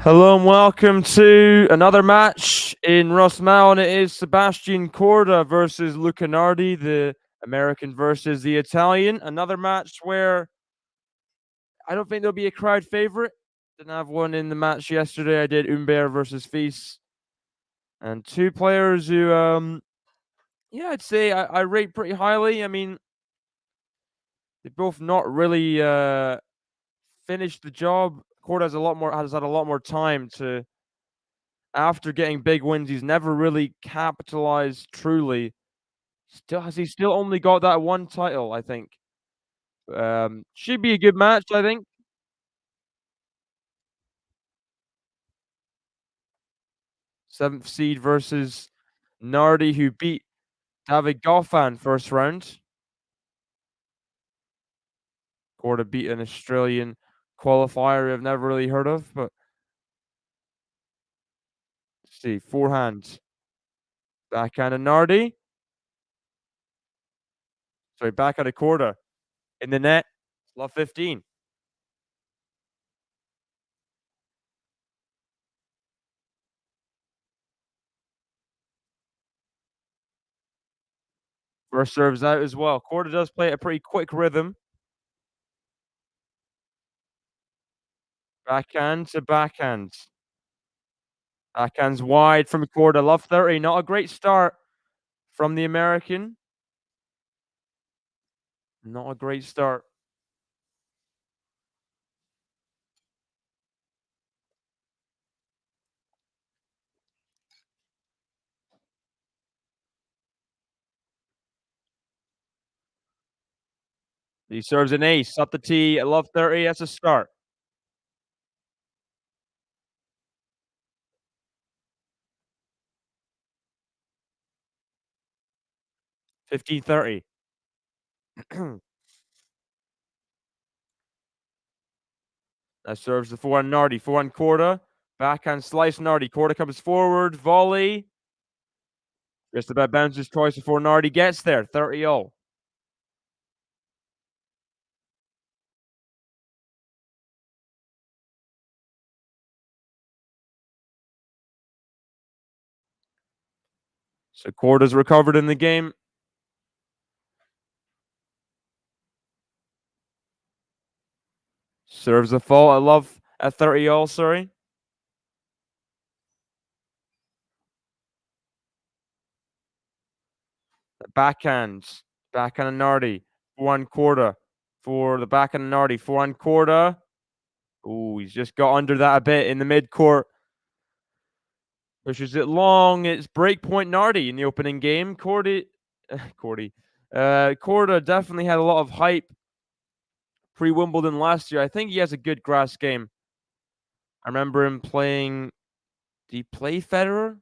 Hello and welcome to another match in Rosmau, and it is Sebastian Korda versus Luca Nardi, the American versus the Italian. Another match where I don't think there'll be a crowd favorite. Didn't have one in the match yesterday. I did Umber versus Fils. And two players who, yeah, I'd say I rate pretty highly. I mean, they both not really finished the job. Korda has had a lot more time to. After getting big wins, he's never really capitalized truly. He still only got that one title, I think. Should be a good match, I think. 7th seed versus Nardi, who beat David Goffin first round. Korda beat an Australian qualifier I've never really heard of, but let's see. Forehand. Backhand of Nardi. Sorry, backhand of Korda. In the net. Love 15. First serves out as well. Korda does play at a pretty quick rhythm. Backhand to backhand. Backhand's wide from Korda. Love 30. Not a great start from the American. Not a great start. He serves an ace up the tee. I love 30. That's a start. 15-30. That serves the forehand Nardi. Forehand Korda. Backhand slice Nardi. Korda comes forward. Volley. Just about bounces twice before Nardi gets there. 30-all. So Korda's recovered in the game. Serves a fault. I love at 30-all, sorry. Backhand. Backhand and Nardi. Forehand Korda. For the backhand and Nardi. Forehand Korda. Ooh, he's just got under that a bit in the mid-court. Pushes it long. It's breakpoint Nardi in the opening game. Korda definitely had a lot of hype pre-Wimbledon last year. I think he has a good grass game. I remember him playing. Did he play Federer?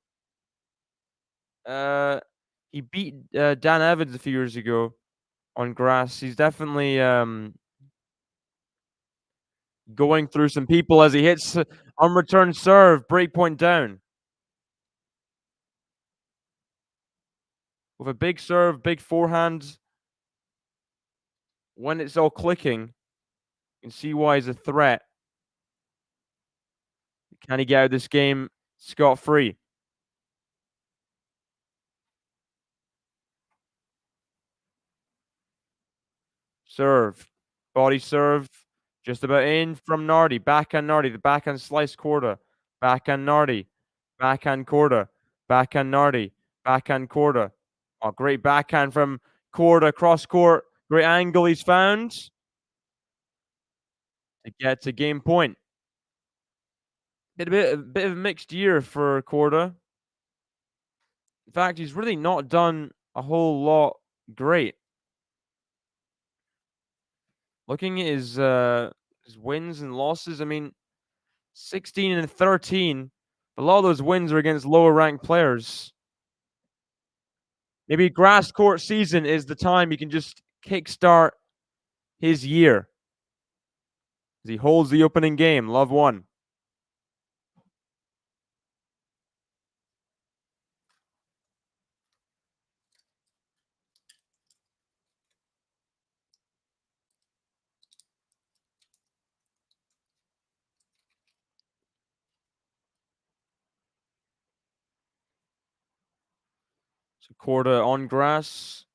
He beat Dan Evans a few years ago on grass. He's definitely going through some people as he hits on return serve, breakpoint down. With a big serve, big forehand. When it's all clicking, you can see why he's a threat. Can he get out of this game scot-free? Serve. Body serve. Just about in from Nardi. Backhand Nardi. The backhand slice Korda. Backhand Nardi. Backhand Korda. Backhand Nardi. Backhand Korda. Oh, great backhand from Korda. Cross court. Great angle he's found to get to game point. A bit of a mixed year for Korda. In fact, he's really not done a whole lot great. Looking at his wins and losses, I mean, 16 and 13. A lot of those wins are against lower ranked players. Maybe grass court season is the time he can just kickstart his year. As he holds the opening game, love one. So Korda on grass.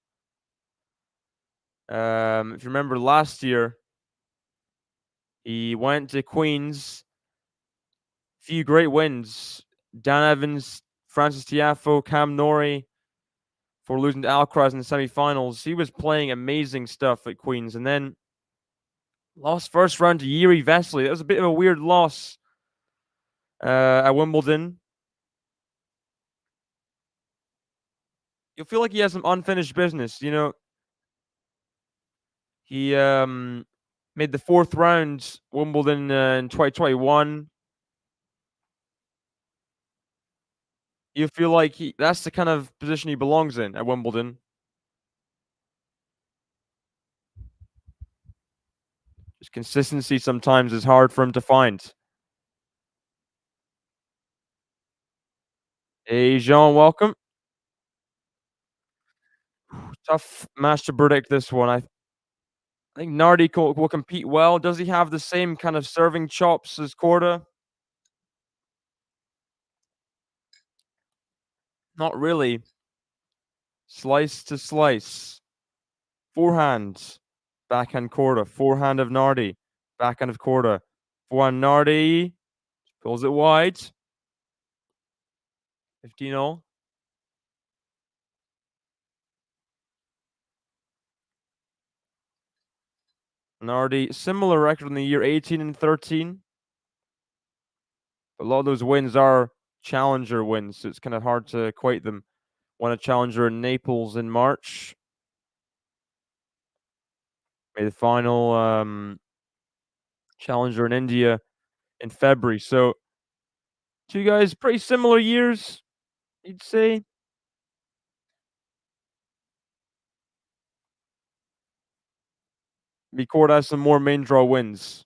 If you remember last year, he went to Queens. Few great wins. Dan Evans, Francis Tiafoe, Cam Norrie for losing to Alcaraz in the semifinals. He was playing amazing stuff at Queens, and then lost first round to Yuri Vesely. That was a bit of a weird loss at Wimbledon. You'll feel like he has some unfinished business. You know, he made the fourth round Wimbledon in 2021. You feel like that's the kind of position he belongs in at Wimbledon. Just consistency sometimes is hard for him to find. Hey, Jean, welcome. Tough match to predict this one. I think Nardi will compete well. Does he have the same kind of serving chops as Korda? Not really. Slice to slice. Forehand. Backhand Korda. Forehand of Nardi. Backhand of Korda. Forehand Nardi. Pulls it wide. 15-all. Nardi, similar record in the year, 18-13. A lot of those wins are challenger wins, so it's kind of hard to equate them. Won a challenger in Naples in March. Made the final challenger in India in February. So two guys, pretty similar years, you'd say. Maybe Korda has some more main draw wins.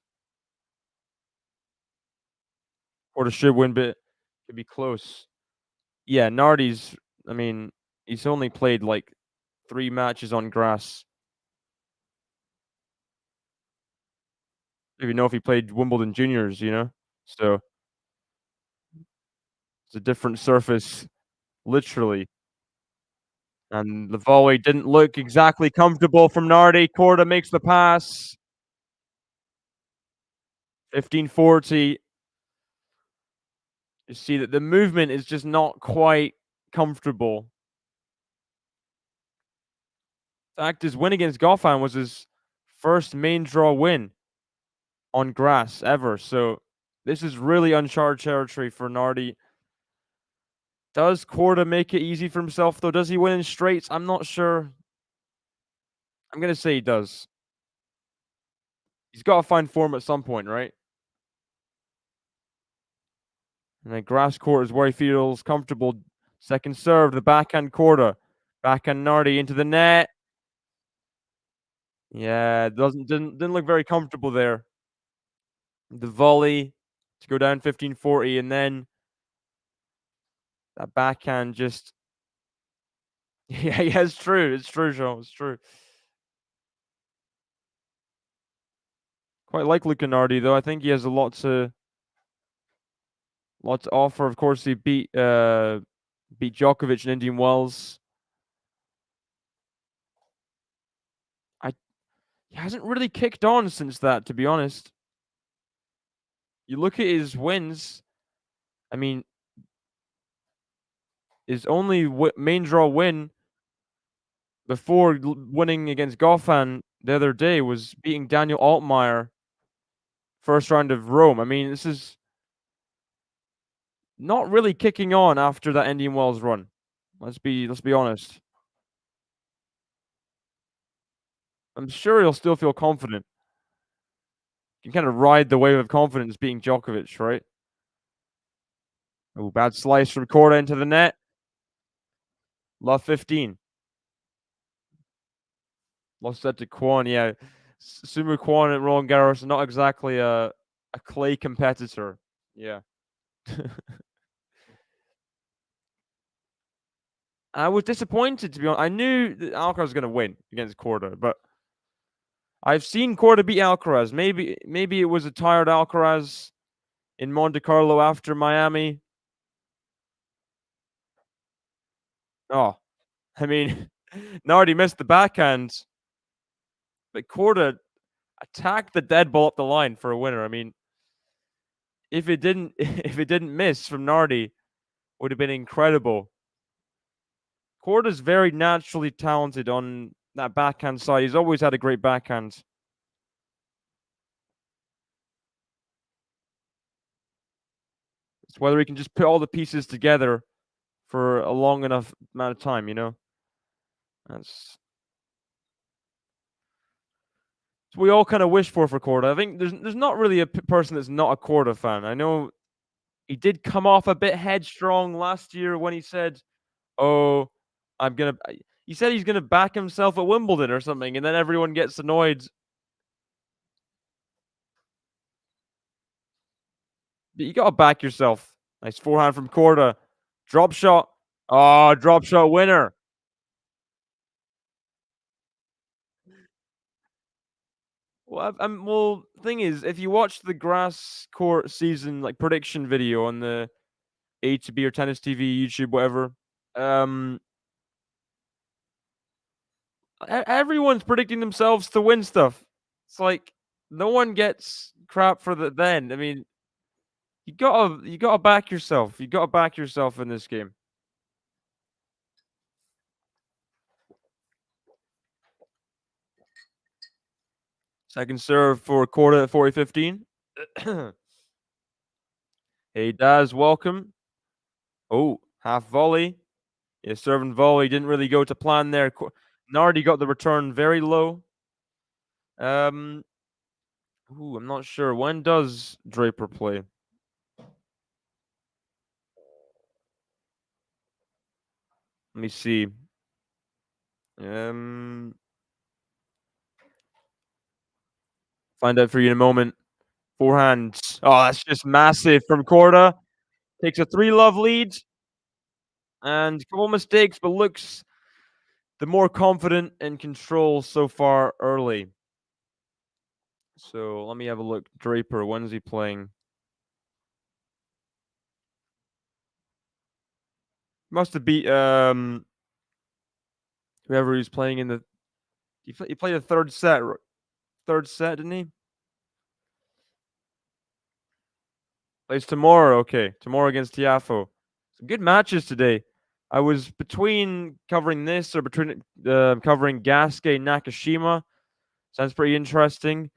Korda should win, but could be close. Yeah, Nardi's, I mean, he's only played like 3 matches on grass. Even know if he played Wimbledon juniors, you know? So it's a different surface, literally. And the volley didn't look exactly comfortable from Nardi. Korda makes the pass. 15-40. You see that the movement is just not quite comfortable. Fact, his win against Goffin was his first main draw win on grass ever. So this is really uncharted territory for Nardi. Does Korda make it easy for himself, though? Does he win in straights? I'm not sure. I'm going to say he does. He's got to find form at some point, right? And then grass court is where he feels comfortable. Second serve, the backhand Korda. Backhand Nardi into the net. Yeah, didn't look very comfortable there. The volley to go down 15-40, and then that backhand just yeah, it's true. It's true, Sean. It's true. Quite like Luca Nardi, though. I think he has a lot to offer. Of course, he beat Djokovic in Indian Wells. He hasn't really kicked on since that, to be honest. You look at his wins. I mean, his only main draw win before winning against Goffin the other day was beating Daniel Altmaier first round of Rome. I mean, this is not really kicking on after that Indian Wells run. Let's be honest. I'm sure he'll still feel confident. You can kind of ride the wave of confidence beating Djokovic, right? Oh, bad slice from Korda into the net. Love 15. Lost that to Kwon. Yeah, Sumu Kwon and Roland Garros are not exactly a clay competitor. Yeah. I was disappointed, to be honest. I knew that Alcaraz was going to win against Korda, but I've seen Korda beat Alcaraz. Maybe it was a tired Alcaraz in Monte Carlo after Miami. Oh, I mean, Nardi missed the backhand, but Korda attacked the dead ball up the line for a winner. I mean, if it didn't miss from Nardi, would have been incredible. Korda's very naturally talented on that backhand side. He's always had a great backhand. It's whether he can just put all the pieces together for a long enough amount of time, you know? That's what we all kind of wish for Korda. I think there's not really a person that's not a Korda fan. I know he did come off a bit headstrong last year when he said, "Oh, he said he's gonna back himself at Wimbledon or something," and then everyone gets annoyed. But you gotta back yourself. Nice forehand from Korda. Drop shot. Oh, drop shot winner. Well, thing is, if you watch the grass court season like prediction video on the ATP or Tennis TV, YouTube, whatever, everyone's predicting themselves to win stuff. It's like no one gets crap for the then. I mean, you gotta back yourself. You gotta back yourself in this game. Second serve for Korda at 40-15. Hey, Daz, welcome. Oh, half volley. Yeah, serve and volley didn't really go to plan there. Nardi got the return very low. I'm not sure. When does Draper play? Let me see. Um, find out for you in a moment. Forehand. Oh, that's just massive from Korda. Takes a 3-love lead and a couple mistakes, but looks the more confident and control so far early. So let me have a look. Draper, when's he playing? Must have beat whoever he's playing in the. He played a third set. Third set, didn't he? Plays tomorrow. Okay, tomorrow against Tiafo. Some good matches today. I was between covering this or between covering Gasquet Nakashima. Sounds pretty interesting.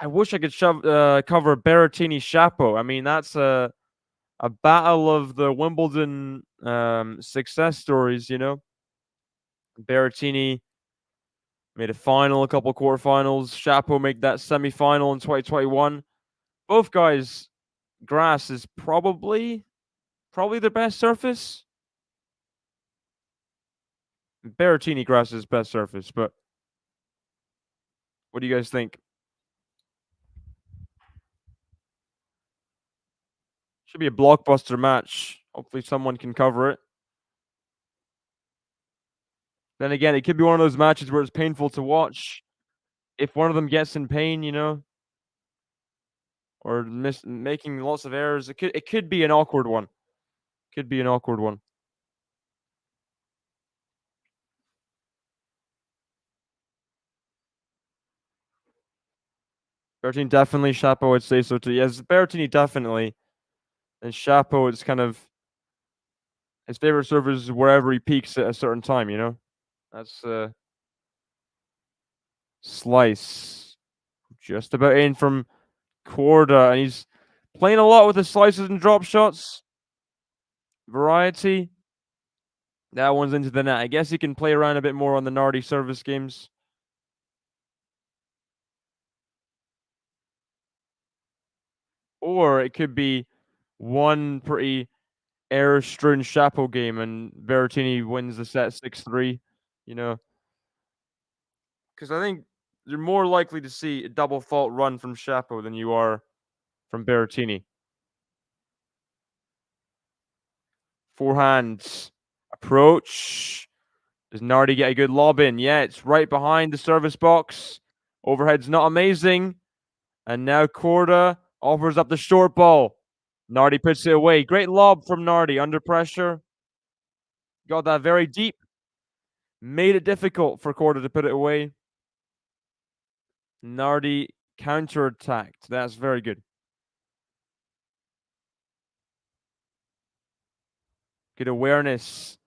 I wish I could cover Berrettini Shapo. I mean, that's a battle of the Wimbledon success stories. You know, Berrettini made a final, a couple quarterfinals. Shapo made that semifinal in 2021. Both guys, grass is probably their best surface. Berrettini grass is best surface, but what do you guys think? Should be a blockbuster match. Hopefully, someone can cover it. Then again, it could be one of those matches where it's painful to watch. If one of them gets in pain, you know, or making lots of errors, it could be an awkward one. Could be an awkward one. Berrettini definitely. Shapo would say so too. Yes, Berrettini definitely. And Shapo is kind of his favorite server is wherever he peaks at a certain time. You know, that's slice just about in from Korda, and he's playing a lot with the slices and drop shots. Variety. That one's into the net. I guess he can play around a bit more on the Nardi service games. Or it could be one pretty error-strewn Chapo game and Berrettini wins the set 6-3, you know. Because I think you're more likely to see a double fault run from Chapo than you are from Berrettini. Forehand approach. Does Nardi get a good lob in? Yeah, it's right behind the service box. Overhead's not amazing. And now Korda offers up the short ball. Nardi puts it away. Great lob from Nardi under pressure. Got that very deep. Made it difficult for Korda to put it away. Nardi counterattacked. That's very good. Good awareness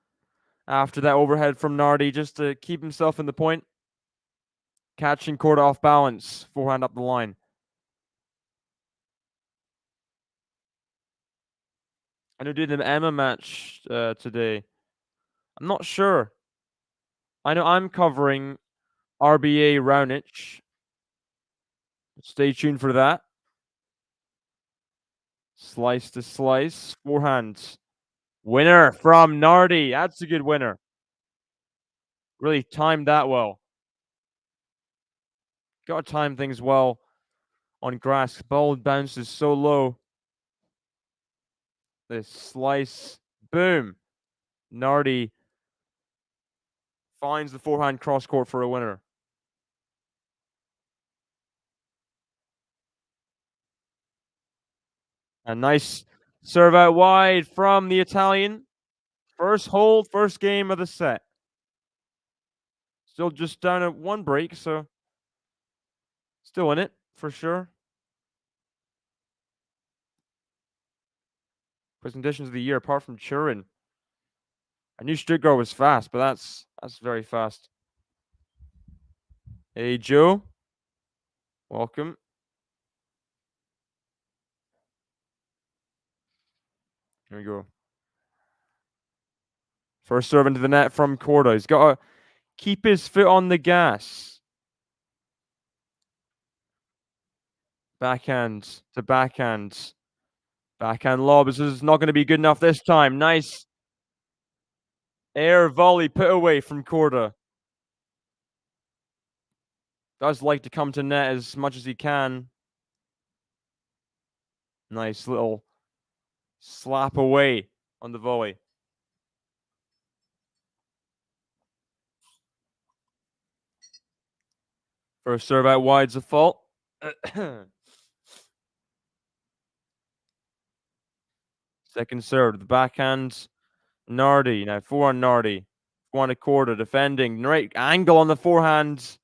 after that overhead from Nardi just to keep himself in the point. Catching Korda off balance. Forehand up the line. I know did an Emma match today. I'm not sure. I know I'm covering RBA Raonic. Stay tuned for that. Slice to slice. Forehand. Winner from Nardi. That's a good winner. Really timed that well. Got to time things well on grass. Ball bounces so low. This slice. Boom. Nardi finds the forehand cross court for a winner. A nice serve out wide from the Italian. First hold, first game of the set. Still just down at one break, so still in it for sure. Presentations of the year, apart from Churin. I knew Stuttgart was fast, but that's very fast. Hey, Joe. Welcome. Here we go. First serve into the net from Korda. He's got to keep his foot on the gas. Backhand to backhand. Backhand lob. This is not going to be good enough this time. Nice air volley put away from Korda. Does like to come to net as much as he can. Nice little slap away on the volley. First serve out wide's a fault. Second serve, the backhand, Nardi. Now forehand Nardi. One a quarter, defending. Right angle on the forehand.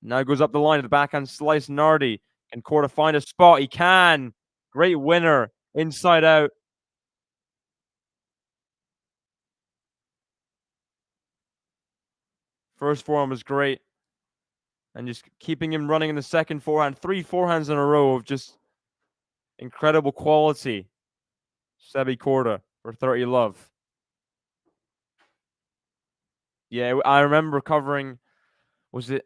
Now goes up the line to the backhand slice. Nardi. Can Korda find a spot? He can. Great winner. Inside out. First forehand was great. And just keeping him running in the second forehand. 3 forehands in a row of just incredible quality. Sebi Korda for 30 love. Yeah, I remember covering, was it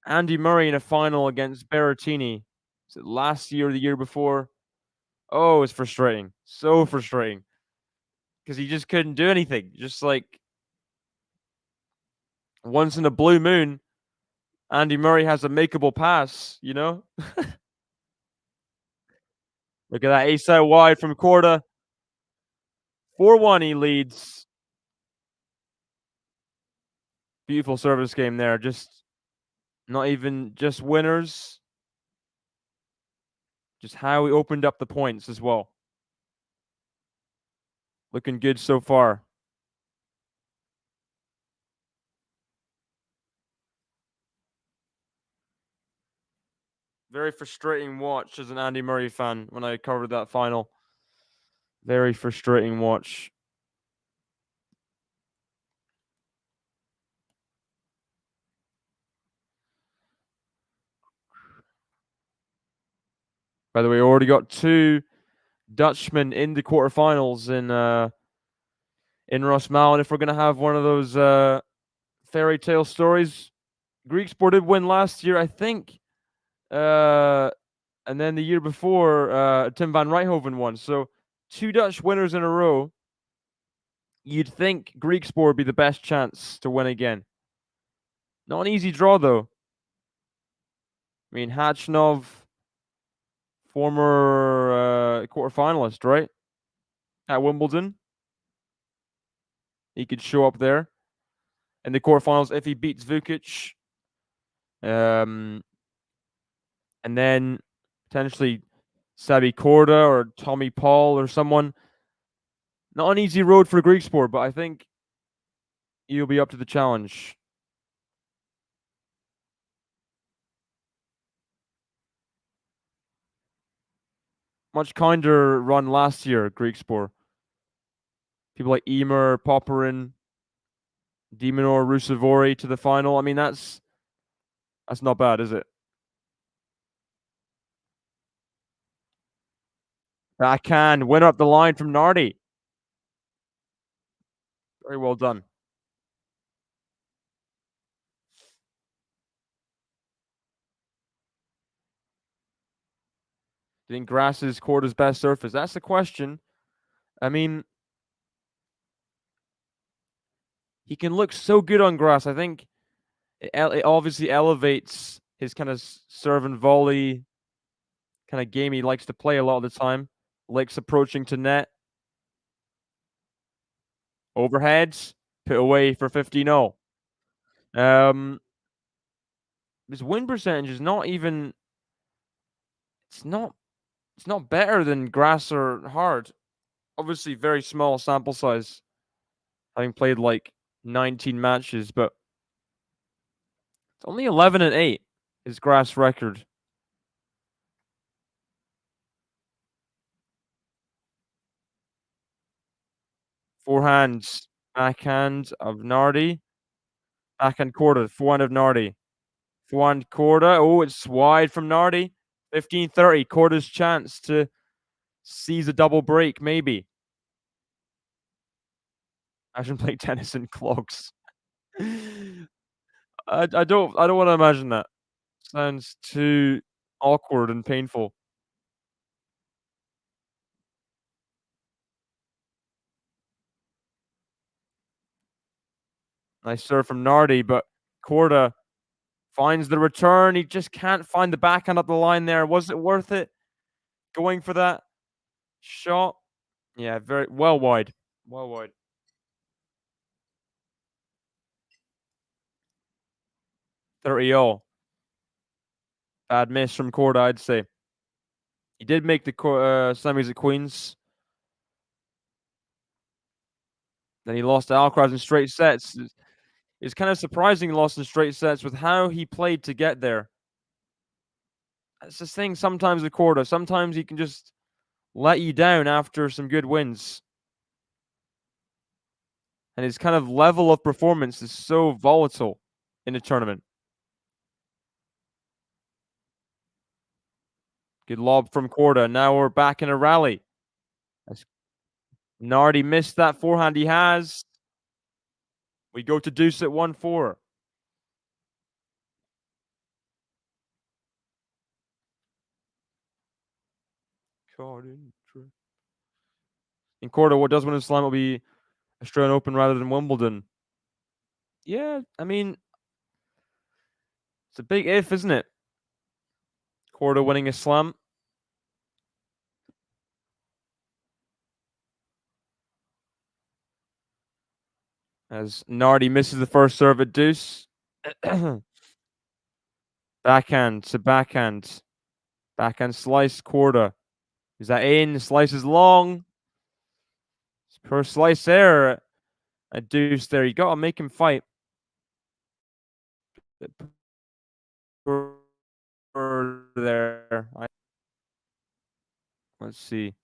Andy Murray in a final against Berrettini? Was it last year or the year before? Oh, it's frustrating. So frustrating. Because he just couldn't do anything. Just like once in a blue moon, Andy Murray has a makeable pass, you know? Look at that ace out wide from Korda. 4-1 he leads. Beautiful service game there. Just not even just winners. Just how he opened up the points as well. Looking good so far. Very frustrating watch as an Andy Murray fan when I covered that final. Very frustrating watch. By the way, we already got 2 Dutchmen in the quarterfinals in Rosmalen. If we're gonna have one of those fairy tale stories, Griekspoor did win last year, I think. And then the year before, Tim van Rijthoven won. So 2 Dutch winners in a row. You'd think Griekspoor would be the best chance to win again. Not an easy draw though. I mean, Hachnov, former quarterfinalist, right? At Wimbledon. He could show up there in the quarterfinals if he beats Vukic. And then potentially Sabi Korda or Tommy Paul or someone. Not an easy road for Griekspoor, but I think he'll be up to the challenge. Much kinder run last year, Griekspoor. People like Emer, Popperin, Demonor, Rusevori to the final. I mean, that's not bad, is it? Backhand, winner up the line from Nardi. Very well done. Do you think grass is Korda's best surface? That's the question. I mean, he can look so good on grass. I think it obviously elevates his kind of serve and volley kind of game he likes to play a lot of the time. Likes approaching to net. Overheads, put away for 15-0. His win percentage is not even. It's not better than grass or hard. Obviously, very small sample size, having played like 19 matches, but it's only 11-8. His grass record. Forehands, backhand of Nardi. Backhand Korda, forehand of Nardi. Forehand Korda. Oh, it's wide from Nardi. 15-30. Korda's chance to seize a double break, maybe. Imagine playing tennis in clogs. I don't want to imagine that. Sounds too awkward and painful. Nice serve from Nardi, but Korda finds the return. He just can't find the backhand up the line there. Was it worth it going for that shot? Yeah, very well wide. Well wide. 30-all. Bad miss from Korda, I'd say. He did make the semis at Queens. Then he lost to Alcaraz in straight sets. It's kind of surprising he lost in straight sets with how he played to get there. That's the thing sometimes with Korda. Sometimes he can just let you down after some good wins. And his kind of level of performance is so volatile in a tournament. Good lob from Korda. Now we're back in a rally. Nardi missed that forehand he has. We go to deuce at 1-4. In Korda, what does win a slam will be Australian Open rather than Wimbledon. Yeah, I mean, it's a big if, isn't it? Korda winning a slam. As Nardi misses the first serve at deuce. Backhand to backhand. Backhand slice, Korda. Is that in? Slice is long. Per slice there. A deuce there. You got to make him fight. There. Let's see.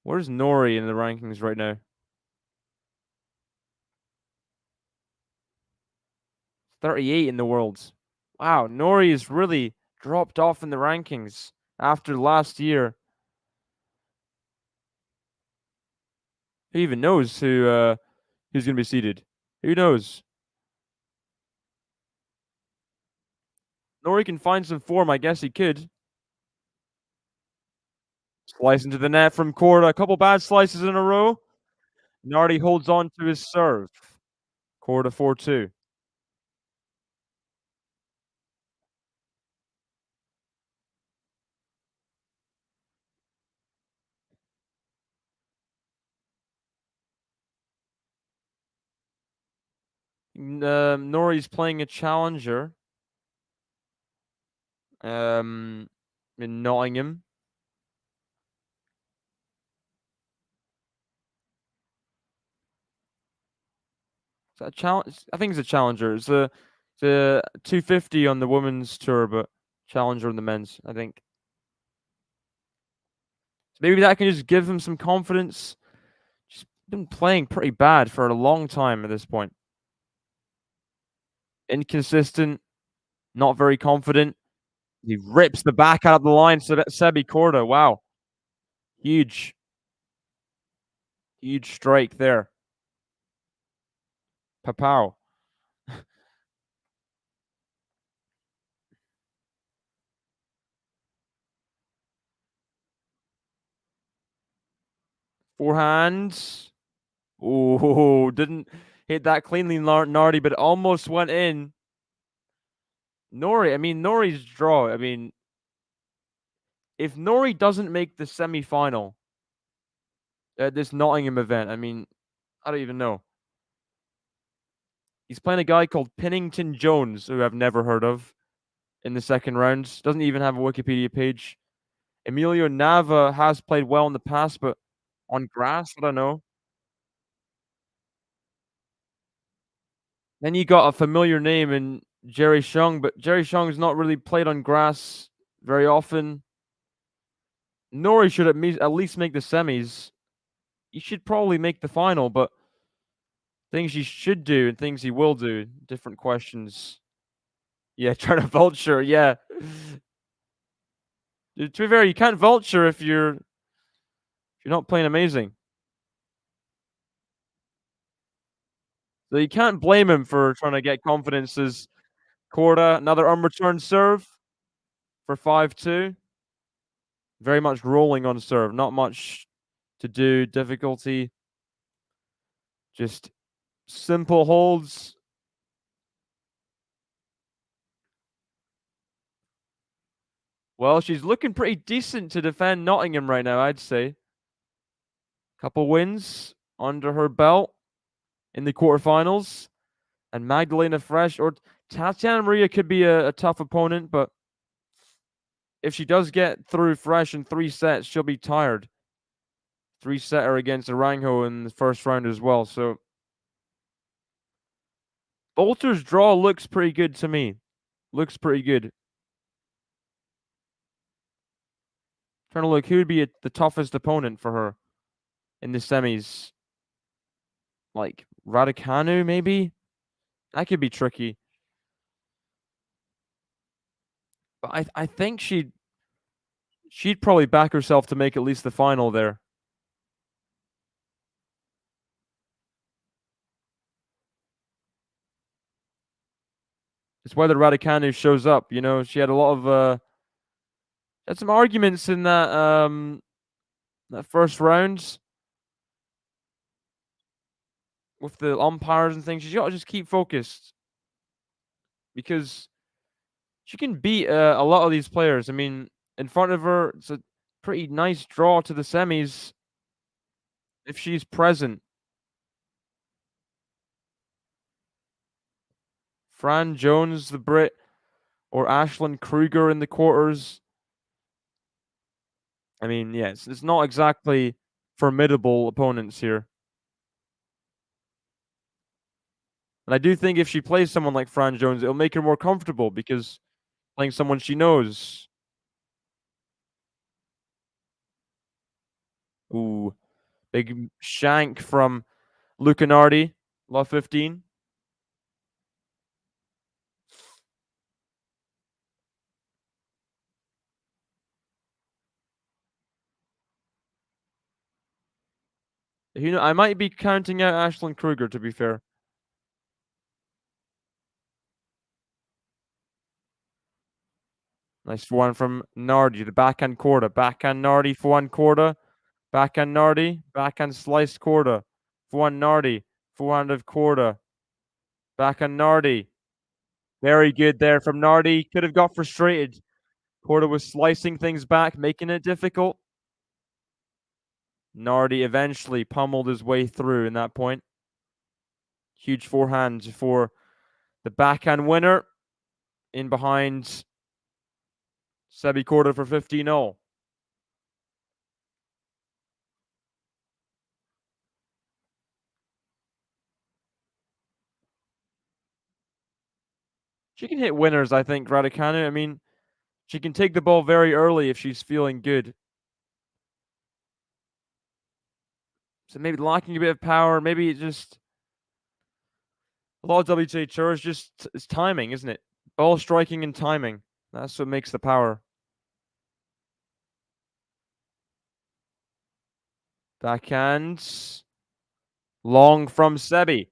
Where's Nori in the rankings right now? 38 in the world. Wow, Nori has really dropped off in the rankings after last year. Who even knows who's going to be seeded? Who knows? Nori can find some form. I guess he could. Slice into the net from Korda. A couple bad slices in a row. Nardi holds on to his serve. Korda 4-2. Nori's playing a challenger. In Nottingham. Is that a challenge? I think it's a challenger. It's a 250 on the women's tour, but challenger on the men's, I think. So maybe that can just give him some confidence. Just been playing pretty bad for a long time at this point. Inconsistent, not very confident. He rips the back out of the line. Sebi Korda, wow. Huge strike there. Papao. Forehand. Oh, didn't hit that cleanly, Nardi, but almost went in. Nori's draw. I mean, if Nori doesn't make the semi-final at this Nottingham event, I mean, I don't even know. He's playing a guy called Pennington Jones, who I've never heard of, in the second round. Doesn't even have a Wikipedia page. Emilio Nava has played well in the past, but on grass, I don't know. Then you got a familiar name in Jerry Shung, but Jerry Shung's not really played on grass very often. Nori should at least make the semis. He should probably make the final, but things he should do and things he will do, different questions. Yeah, trying to vulture, yeah. To be fair, you can't vulture if you're not playing amazing. So you can't blame him for trying to get confidence as Korda, another unreturned serve for 5-2. Very much rolling on serve, not much to do, difficulty, just simple holds. Well, she's looking pretty decent to defend Nottingham right now, I'd say. Couple wins under her belt in the quarterfinals. And Magdalena Fresh or Tatiana Maria could be a tough opponent, but if she does get through Fresh in 3 sets, she'll be tired. 3-setter against Aranjo in the first round as well. So Bolter's draw looks pretty good to me. Looks pretty good. Trying to look who would be the toughest opponent for her in the semis. Like Raducanu, maybe? That could be tricky. But I think she'd probably back herself to make at least the final there. It's whether Raducanu shows up. You know, she had a lot of had some arguments in that first round with the umpires and things. She's got to just keep focused because she can beat a lot of these players. I mean, in front of her, it's a pretty nice draw to the semis if she's present. Fran Jones, the Brit, or Ashlyn Kruger in the quarters. I mean, yes, it's not exactly formidable opponents here. And I do think if she plays someone like Fran Jones, it'll make her more comfortable because playing someone she knows. Ooh, big shank from Luca Nardi, love 15. You know, I might be counting out Ashlyn Kruger, to be fair. Nice one from Nardi, the backhand Korda. Backhand Nardi, forehand Korda. Backhand Nardi, backhand sliced Korda. Forehand Nardi, forehand of Korda. Backhand Nardi. Very good there from Nardi. Could have got frustrated. Korda was slicing things back, making it difficult. Nardi eventually pummeled his way through in that point. Huge forehand for the backhand winner. In behind Sebi Korda for 15-0. She can hit winners, I think, Raducanu. I mean, she can take the ball very early if she's feeling good. So maybe lacking a bit of power, maybe just a lot of WTA Tour is just it's timing, isn't it? Ball striking and timing. That's what makes the power. Backhand. Long from Sebi.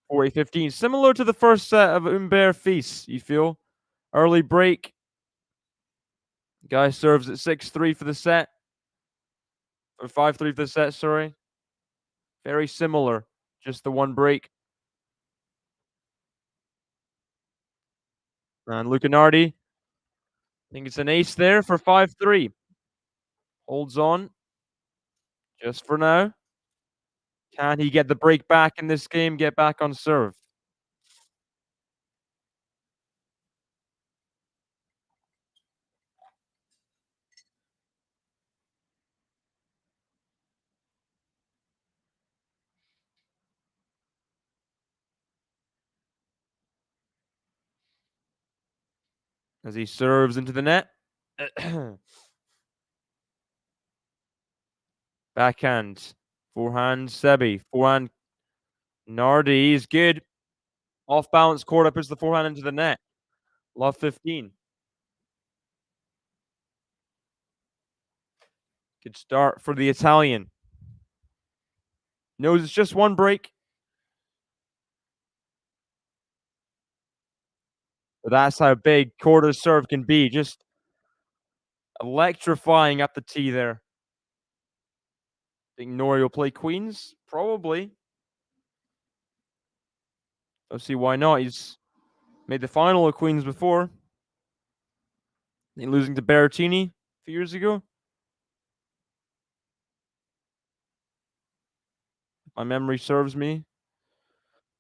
40-15. Similar to the first set of Umber Fils, you feel? Early break. Guy serves at 6-3 for the set. Or 5-3 for the set, sorry. Very similar. Just the one break. And Luca Nardi. I think it's an ace there for 5-3. Holds on. Just for now. Can he get the break back in this game? Get back on serve. As he serves into the net. Backhand. Forehand Sebi. Forehand Nardi is good. Off balance, Korda puts the forehand into the net. Love 15. Good start for the Italian. Knows it's just one break. But that's how big Korda's serve can be. Just electrifying up the tee there. Think Norrie will play queens? Probably. Let's see why not. He's made the final of queens before. Losing to Berrettini a few years ago. My memory serves me.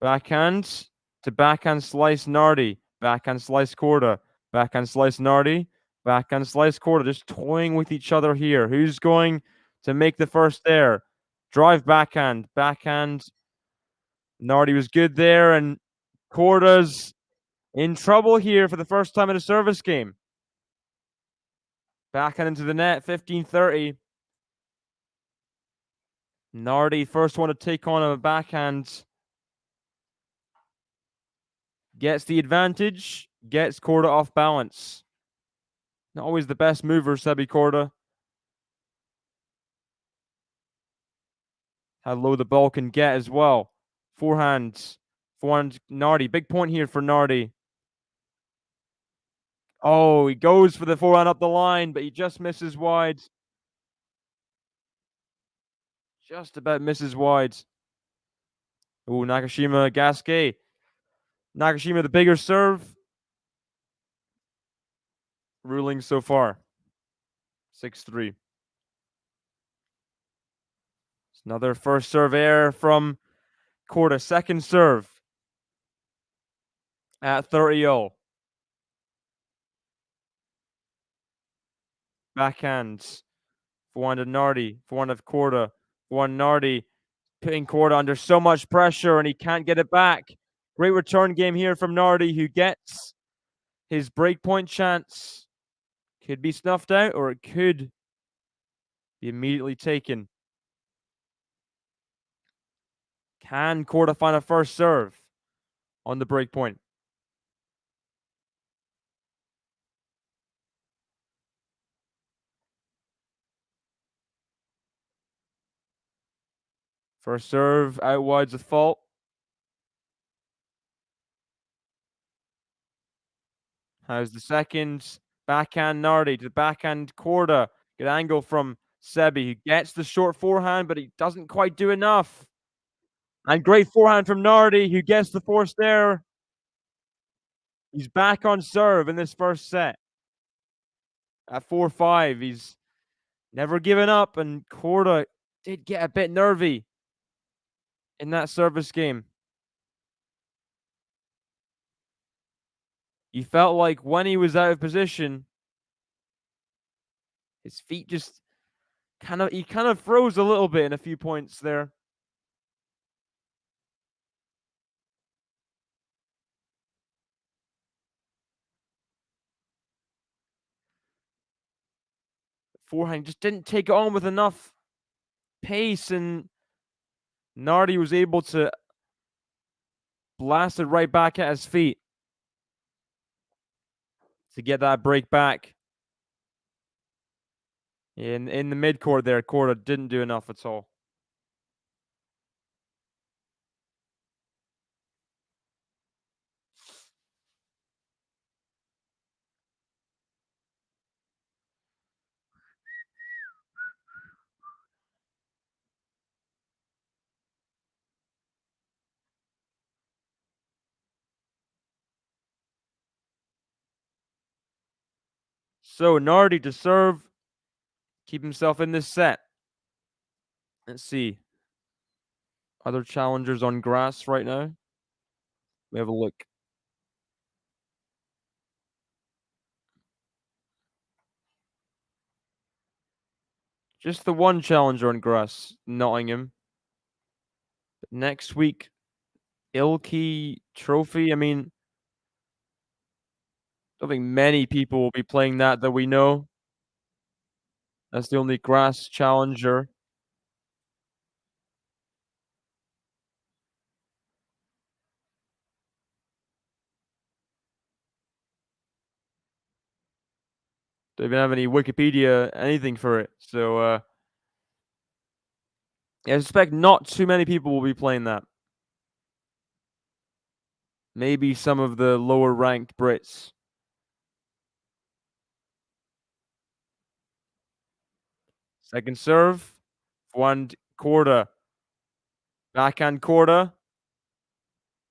Backhand to backhand slice Nardi. Backhand slice Korda. Backhand slice Nardi. Backhand slice Korda. Just toying with each other here. Who's going to make the first there? Drive backhand. Backhand. Nardi was good there. And Korda's in trouble here for the first time in a service game. Backhand into the net. 15-30. Nardi, first one to take on a backhand. Gets the advantage. Gets Korda off balance. Not always the best mover, Sebi Korda. How low the ball can get as well. Forehand. Forehand, Nardi. Big point here for Nardi. Oh, he goes for the forehand up the line, but he just misses wide. Just about misses wide. Oh, Nakashima, Gasquet. Nakashima, the bigger serve. Ruling so far. 6-3. It's another first serve error from Korda. Second serve at 30-0. Backhand. Forehand of Nardi. Forehand of Korda. Forehand Nardi. Putting Korda under so much pressure and he can't get it back. Great return game here from Nardi, who gets his breakpoint chance. Could be snuffed out or it could be immediately taken. Can Korda find a first serve on the breakpoint? First serve out wide's a fault. How's the second? Backhand Nardi to backhand Korda. Good angle from Sebi, who gets the short forehand, but he doesn't quite do enough. And great forehand from Nardi, who gets the forced error. He's back on serve in this first set. At 4-5, he's never given up, and Korda did get a bit nervy in that service game. He felt like when he was out of position, his feet just kind of froze a little bit in a few points there. Forehand just didn't take it on with enough pace, and Nardi was able to blast it right back at his feet to get that break back. In the midcourt there, Korda didn't do enough at all. So Nardi to serve, keep himself in this set. Let's see. Other challengers on grass right now. We have a look. Just the one challenger on grass, Nottingham. But next week, Ilkley Trophy. I mean, I don't think many people will be playing that we know. That's the only grass challenger. Don't even have any Wikipedia, anything for it. So, yeah, I suspect not too many people will be playing that. Maybe some of the lower ranked Brits. Second serve. Forehand Korda. Backhand Korda.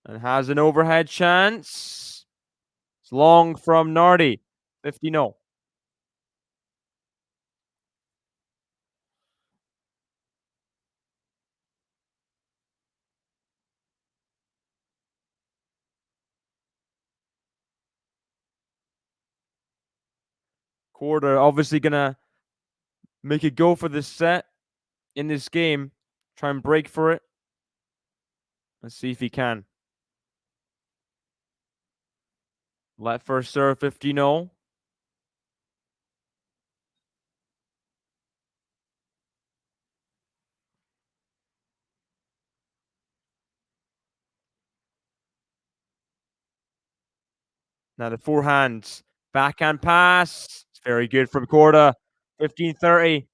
And has an overhead chance. It's long from Nardi. 50-0. Korda obviously gonna make a go for this set in this game. Try and break for it. Let's see if he can. Let first serve 50-0. Now the forehand. Backhand pass. It's very good from Korda. 15-30.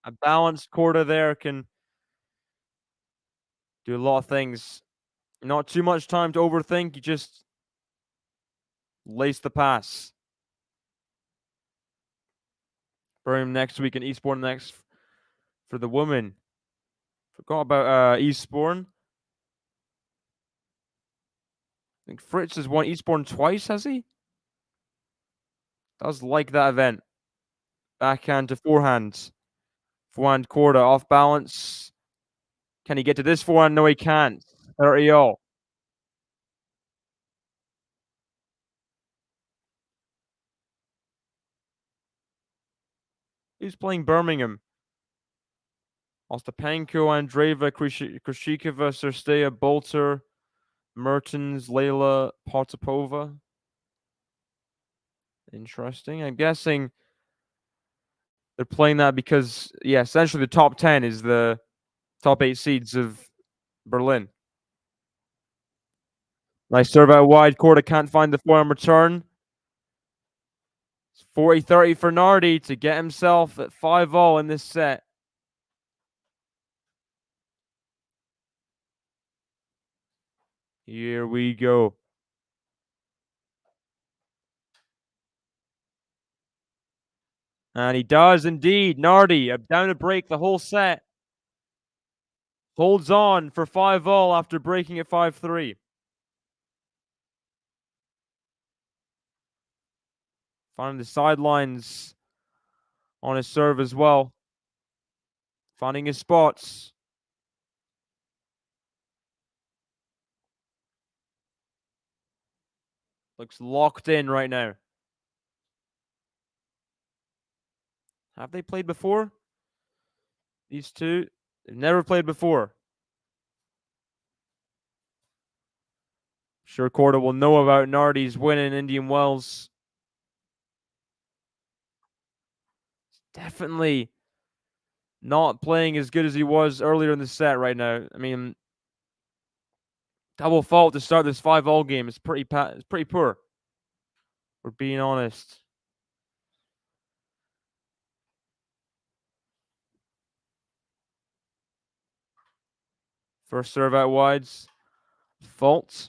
A balanced Korda there can do a lot of things. Not too much time to overthink. You just lace the pass. Birmingham next week and Eastbourne next for the women. Forgot about Eastbourne. I think Fritz has won Eastbourne twice, has he? Does like that event. Backhand to forehand. Forehand Korda off balance. Can he get to this forehand? No, he can't. 30-0. Who's playing Birmingham? Ostapenko, Andreeva, Krishikova, Serstea, Bolter, Mertens, Leila, Potapova. Interesting. I'm guessing they're playing that because, yeah, essentially the top 10 is the top 8 seeds of Berlin. Nice serve out wide. Korda can't find the forehand return. It's 40-30 for Nardi to get himself at 5-0 in this set. Here we go. And he does indeed. Nardi down to break the whole set. Holds on for 5-0 after breaking at 5-3. Finding the sidelines on his serve as well. Finding his spots. Looks locked in right now. Have they played before? These two? They've never played before. Sure, Korda will know about Nardi's win in Indian Wells. Definitely not playing as good as he was earlier in the set right now. I mean, double fault to start this 5-all game is pretty poor. We're being honest. First serve out wides. Fault.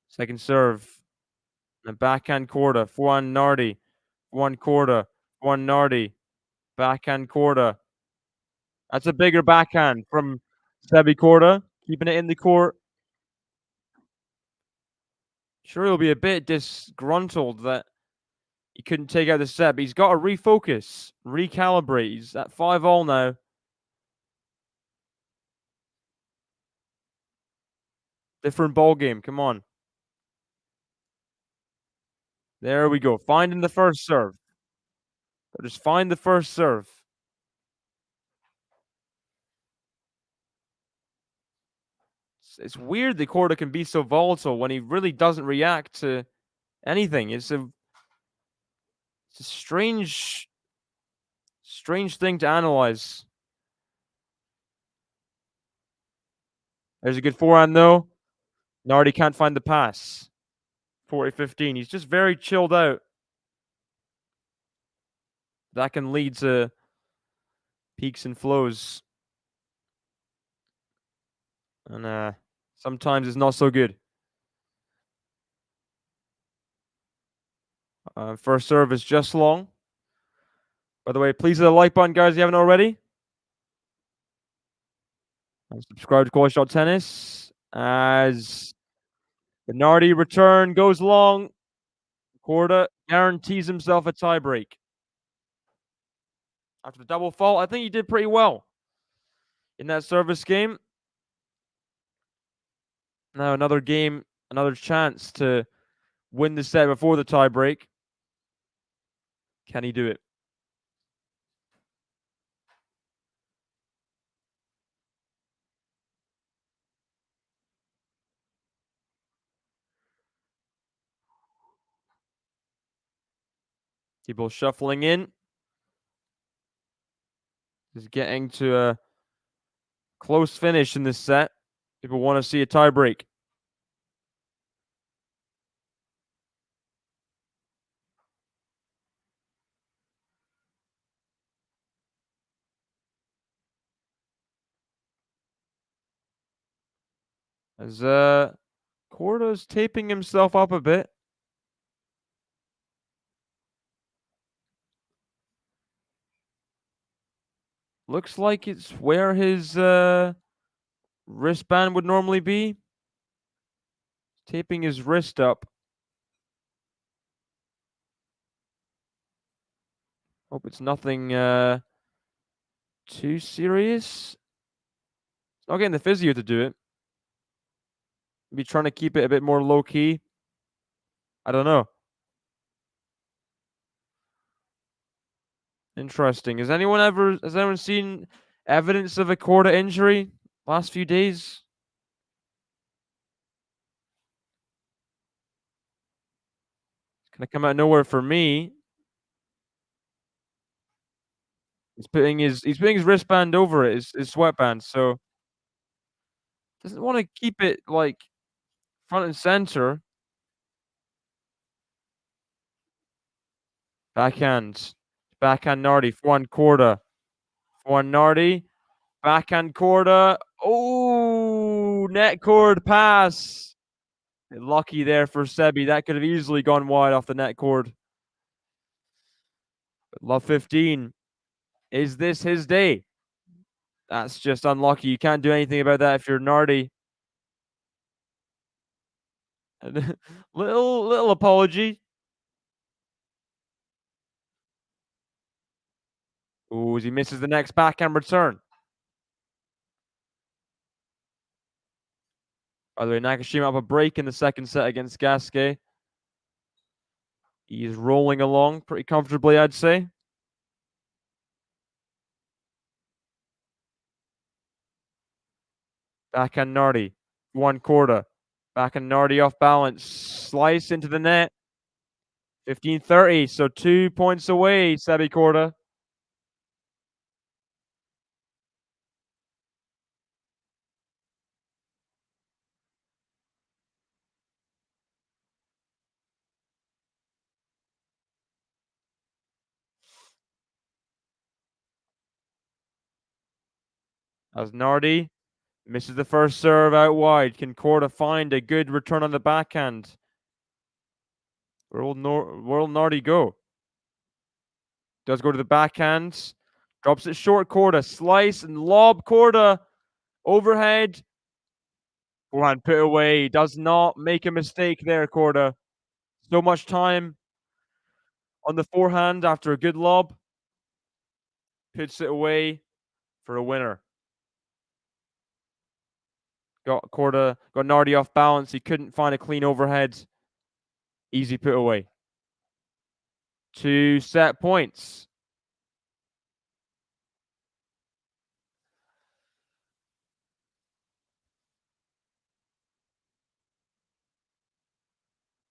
Second serve. And backhand Korda. Forehand Nardi. Forehand Korda. Forehand Nardi. Backhand Korda. That's a bigger backhand from Sebi Korda. Keeping it in the court. Sure, he'll be a bit disgruntled that he couldn't take out the set, but he's got to refocus, recalibrate. He's at 5-all now. Different ball game. Come on. There we go. Finding the first serve. Just find the first serve. It's weird that Korda can be so volatile when he really doesn't react to anything. It's a strange thing to analyze. There's a good forehand though. Nardi can't find the pass. 40-15. He's just very chilled out. That can lead to peaks and flows. And sometimes it's not so good. First serve is just long. By the way, please hit the like button, guys, if you haven't already. And subscribe to QualityShot Tennis. As the Nardi return goes long, Korda guarantees himself a tiebreak. After the double fault, I think he did pretty well in that service game. Now another game, another chance to win the set before the tiebreak. Can he do it? People shuffling in. Is getting to a close finish in this set. People want to see a tiebreak. As Korda's taping himself up a bit. Looks like it's where his wristband would normally be. Taping his wrist up. Hope it's nothing too serious. It's not getting the physio to do it. Maybe trying to keep it a bit more low key. I don't know. Interesting. Has anyone seen evidence of a Korda injury last few days? It's gonna come out of nowhere for me. He's putting his wristband over it, his sweatband, so doesn't want to keep it like front and center. Backhand Nardi, forehand Korda, forehand Nardi, backhand Korda. Oh, net cord pass. Lucky there for Sebi. That could have easily gone wide off the net cord. But love 15. Is this his day? That's just unlucky. You can't do anything about that if you're Nardi. little apology. Ooh, as he misses the next backhand return. By the way, Nakashima up a break in the second set against Gasquet. He's rolling along pretty comfortably, I'd say. Backhand Nardi. One Korda. Backhand Nardi off balance. Slice into the net. 15-30. So 2 points away, Sebi Korda. As Nardi misses the first serve out wide. Can Korda find a good return on the backhand? Where will Nardi go? Does go to the backhand. Drops it short, Korda. Slice and lob, Korda. Overhead. Forehand put away. Does not make a mistake there, Korda. So much time on the forehand after a good lob. Puts it away for a winner. Got Nardi off balance. He couldn't find a clean overhead. Easy put away. 2 set points.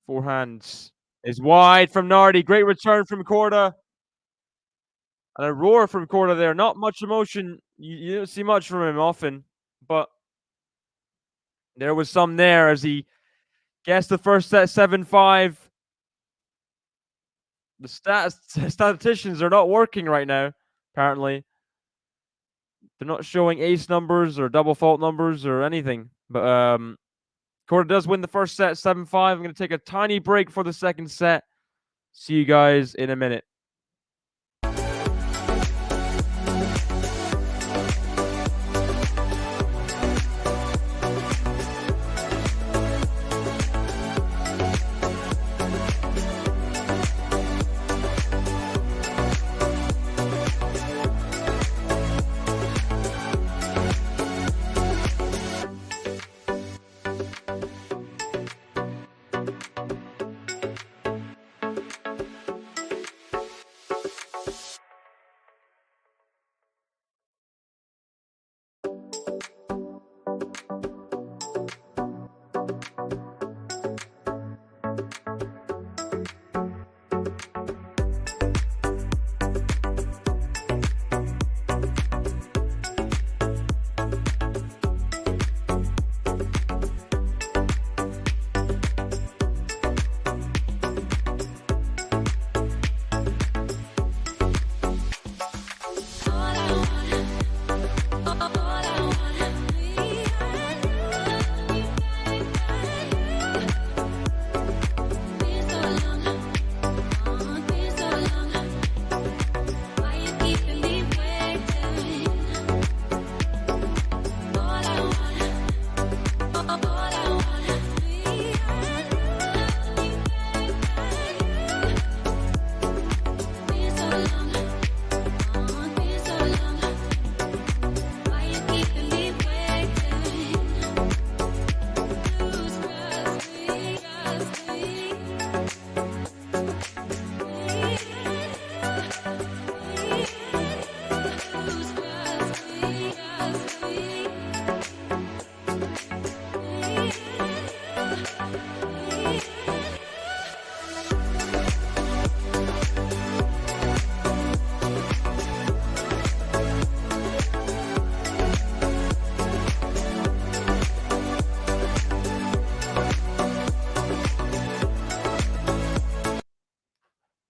Forehands is wide from Nardi. Great return from Korda. And a roar from Korda there. Not much emotion. You don't see much from him often. But there was some there as he Guess the first set 7-5. The statisticians are not working right now, apparently. They're not showing ace numbers or double fault numbers or anything. But Korda does win the first set 7-5. I'm going to take a tiny break for the second set. See you guys in a minute.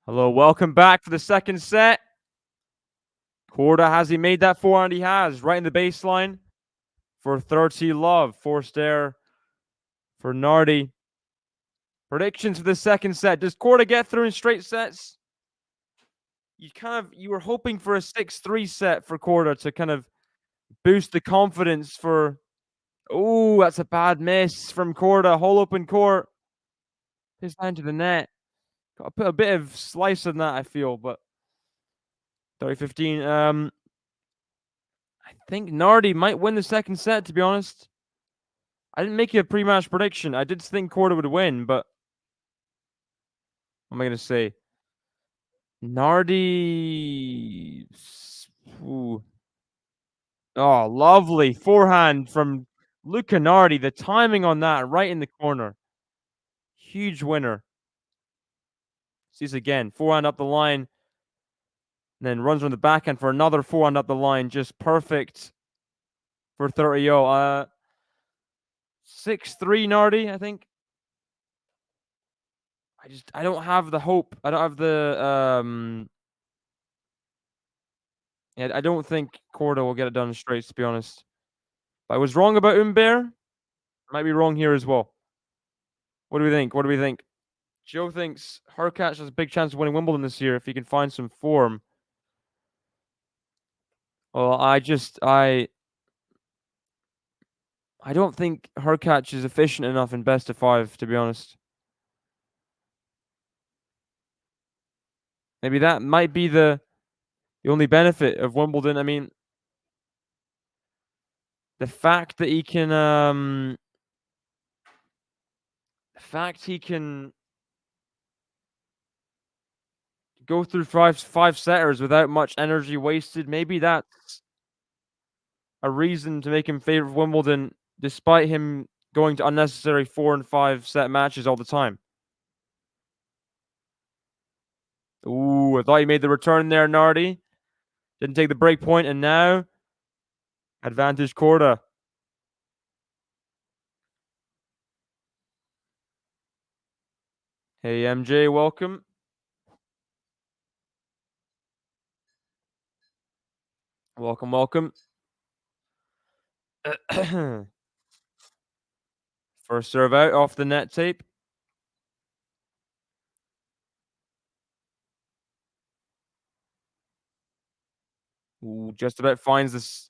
Hello, welcome back for the second set. Korda, has he made that forehand? He has, right in the baseline for 30 love. Forced error for Nardi. Predictions for the second set. Does Korda get through in straight sets? You were hoping for a 6-3 set for Korda to kind of boost the confidence for... Oh, that's a bad miss from Korda. Whole open court. His down to the net. Got to put a bit of slice in that, I feel, but 30-15. I think Nardi might win the second set, to be honest. I didn't make a pre-match prediction. I did think Korda would win, but what am I going to say? Nardi... Ooh. Oh, lovely forehand from Luca Nardi. The timing on that, right in the corner. Huge winner. Sees again. Forehand up the line. And then runs on the backhand for another forehand up the line. Just perfect for 30-0. 6-3 Nardi, I think. I don't have the hope. I don't have the yeah, I don't think Korda will get it done straight, to be honest. But I was wrong about Umber. Might be wrong here as well. What do we think? What do we think? Joe thinks Hurkacz has a big chance of winning Wimbledon this year if he can find some form. Well, I don't think Hurkacz is efficient enough in best of 5, to be honest. Maybe that might be the only benefit of Wimbledon. I mean, the fact that he can go through five setters without much energy wasted, maybe that's a reason to make him favorite of Wimbledon, despite him going to unnecessary 4 and 5 set matches all the time. Ooh, I thought he made the return there, Nardi. Didn't take the break point, and now advantage Korda. Hey MJ, welcome. Welcome, welcome. First serve out off the net tape. Ooh, just about finds this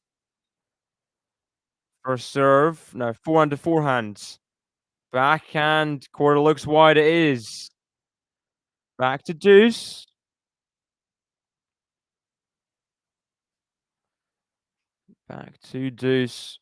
first serve. No, forehand to forehand. Backhand. Korda looks wide. It is. Back to deuce. Back to deuce.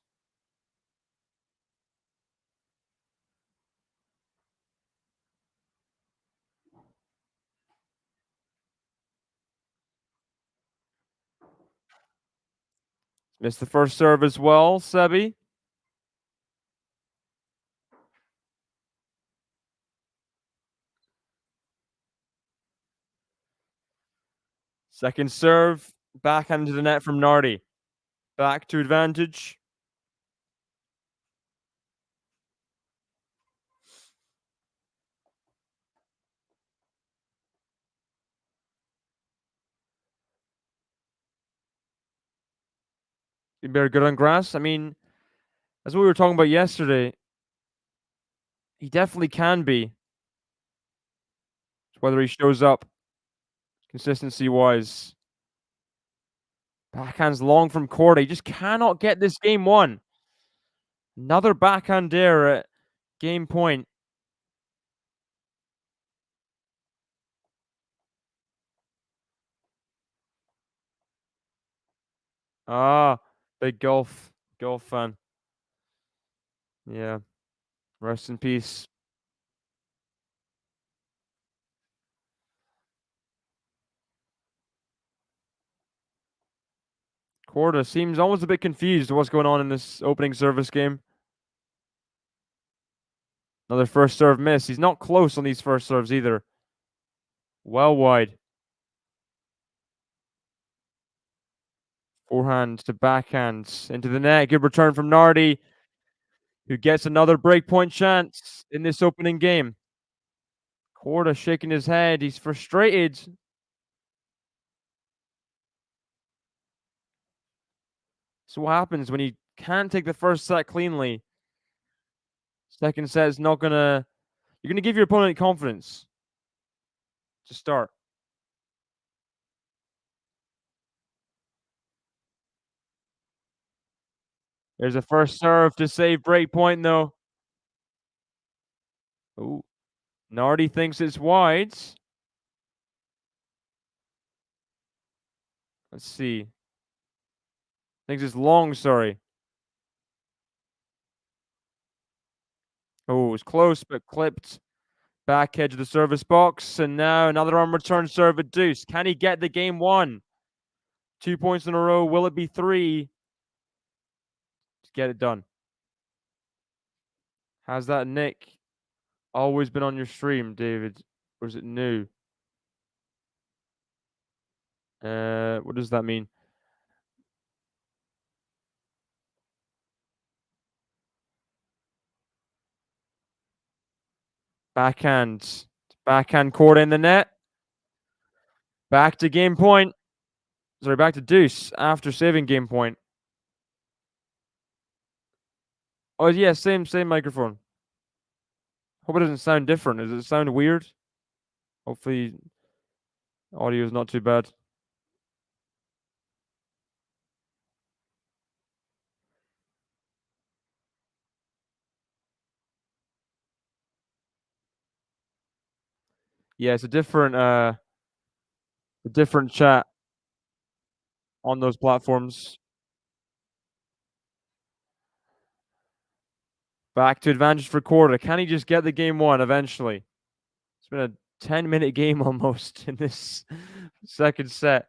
Missed the first serve as well, Sebi. Second serve. Backhand to the net from Nardi. Back to advantage. Be very good on grass. I mean, as we were talking about yesterday, he definitely can be. It's whether he shows up consistency wise. Backhand's long from Korda. He just cannot get this game won. Another backhand there at game point. Ah, big golf fan. Yeah. Rest in peace. Korda seems almost a bit confused what's going on in this opening service game. Another first serve miss. He's not close on these first serves either. Well wide. Forehand to backhand into the net. Good return from Nardi, who gets another breakpoint chance in this opening game. Korda shaking his head. He's frustrated. So what happens when you can't take the first set cleanly? Second set is not gonna. You're gonna give your opponent confidence to start. There's a first serve to save breakpoint though. Ooh, Nardi thinks it's wide. Let's see. Thinks it's long. Sorry. Oh, it was close but clipped. Back edge of the service box, and now another on return serve at deuce. Can he get the game won? 2 points in a row. Will it be 3? Let's get it done. Has that nick always been on your stream, David? Or is it new? What does that mean? Backhand. Backhand court in the net. Back to game point. Sorry, back to deuce after saving game point. Oh yeah, same microphone. Hope it doesn't sound different. Does it sound weird? Hopefully audio is not too bad. Yeah, it's a different chat on those platforms. Back to advantage for Korda. Can he just get the game won eventually? It's been a 10-minute game almost in this second set.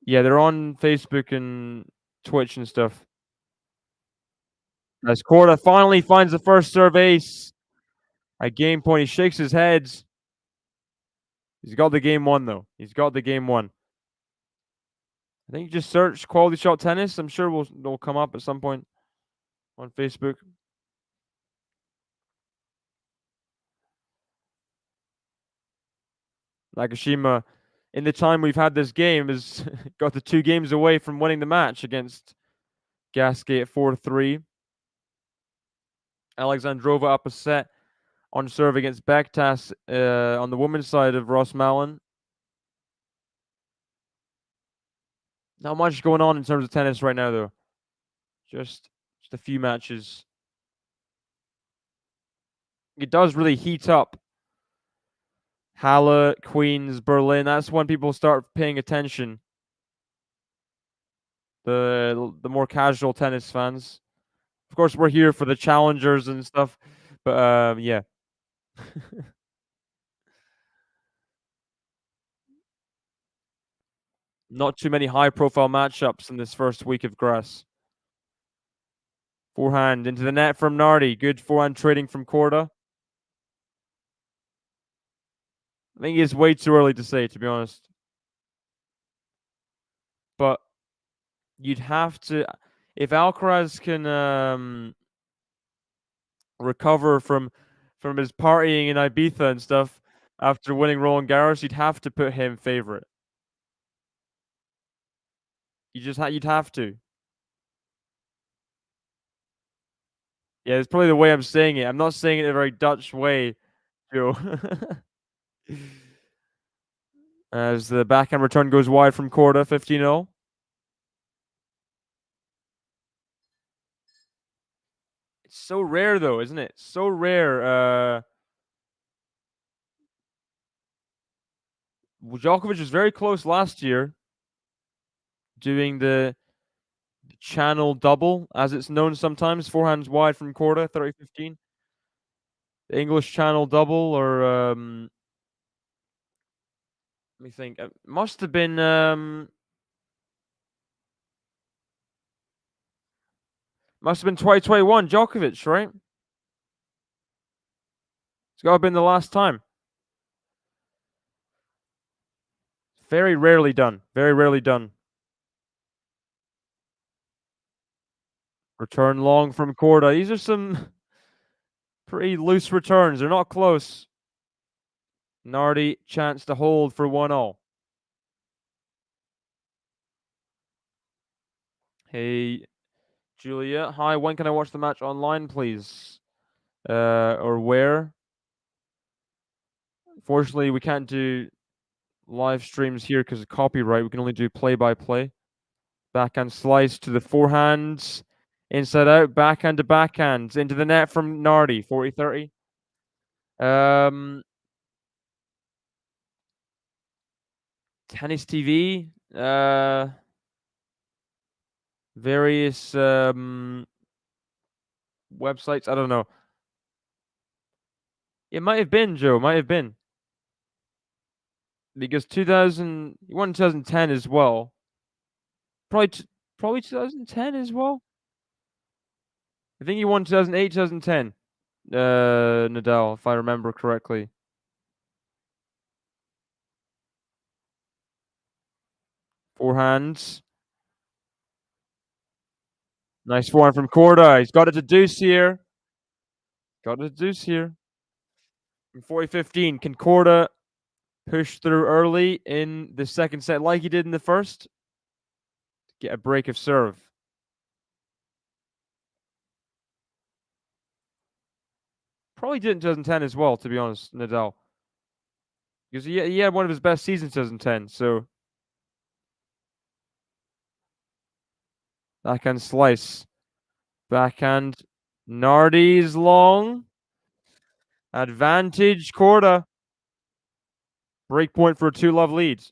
Yeah, they're on Facebook and Twitch and stuff. As Korda finally finds the first serve ace at game point, he shakes his head. He's got the game won, though. He's got the game won. I think you just search QualityShot tennis. I'm sure it'll come up at some point on Facebook. Nakashima, in the time we've had this game, has got the 2 games away from winning the match against Gasquet at 4-3. Alexandrova up a set on serve against Bektas on the women's side of Rosmalen. Not much going on in terms of tennis right now, though. Just a few matches. It does really heat up. Halle, Queens, Berlin. That's when people start paying attention. The more casual tennis fans. Of course, we're here for the challengers and stuff, but yeah. Not too many high-profile matchups in this first week of grass. Forehand into the net from Nardi. Good forehand trading from Korda. I think it's way too early to say, to be honest. But you'd have to, if Alcaraz can recover from his partying in Ibiza and stuff after winning Roland Garros, you'd have to put him favorite. You'd have to. Yeah, it's probably the way I'm saying it. I'm not saying it in a very Dutch way, Joe. As the backhand return goes wide from Korda, 15-0. It's so rare, though, isn't it? So rare. Djokovic was very close last year, doing the channel double, as it's known sometimes. Forehands wide from Korda, 30-15. The English channel double, or let me think. It must have been 2021. Djokovic, right? It's got to have been the last time. Very rarely done. Very rarely done. Return long from Korda. These are some pretty loose returns. They're not close. Nardi, chance to hold for 1-0. Hey, Julia. Hi, when can I watch the match online, please? Or where? Fortunately, we can't do live streams here because of copyright. We can only do play-by-play. Backhand slice to the forehand. Inside out, backhand to backhand. Into the net from Nardi, 40-30. Tennis TV. Various websites. I don't know. It might have been, Joe. Might have been. Because 2000, you won 2010 as well. Probably 2010 as well. I think he won 2008, 2010. Nadal, if I remember correctly. Forehands. Nice forehand from Korda. He's got it to deuce here. Got it to deuce here. From 40-15, can Korda push through early in the second set like he did in the first? Get a break of serve. Probably did in 2010 as well, to be honest, Nadal. Because he had one of his best seasons in 2010, so. Backhand slice. Backhand. Nardi's long. Advantage, Korda. Break point for a 2-love lead.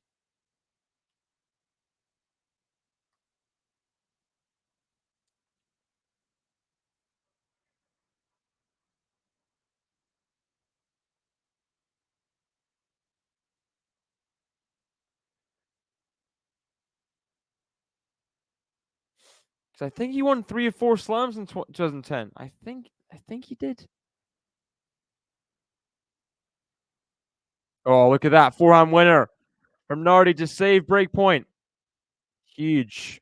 Because I think he won 3 or 4 slams in 2010. I think he did. Oh, look at that. Forehand winner from Nardi to save break point. Huge.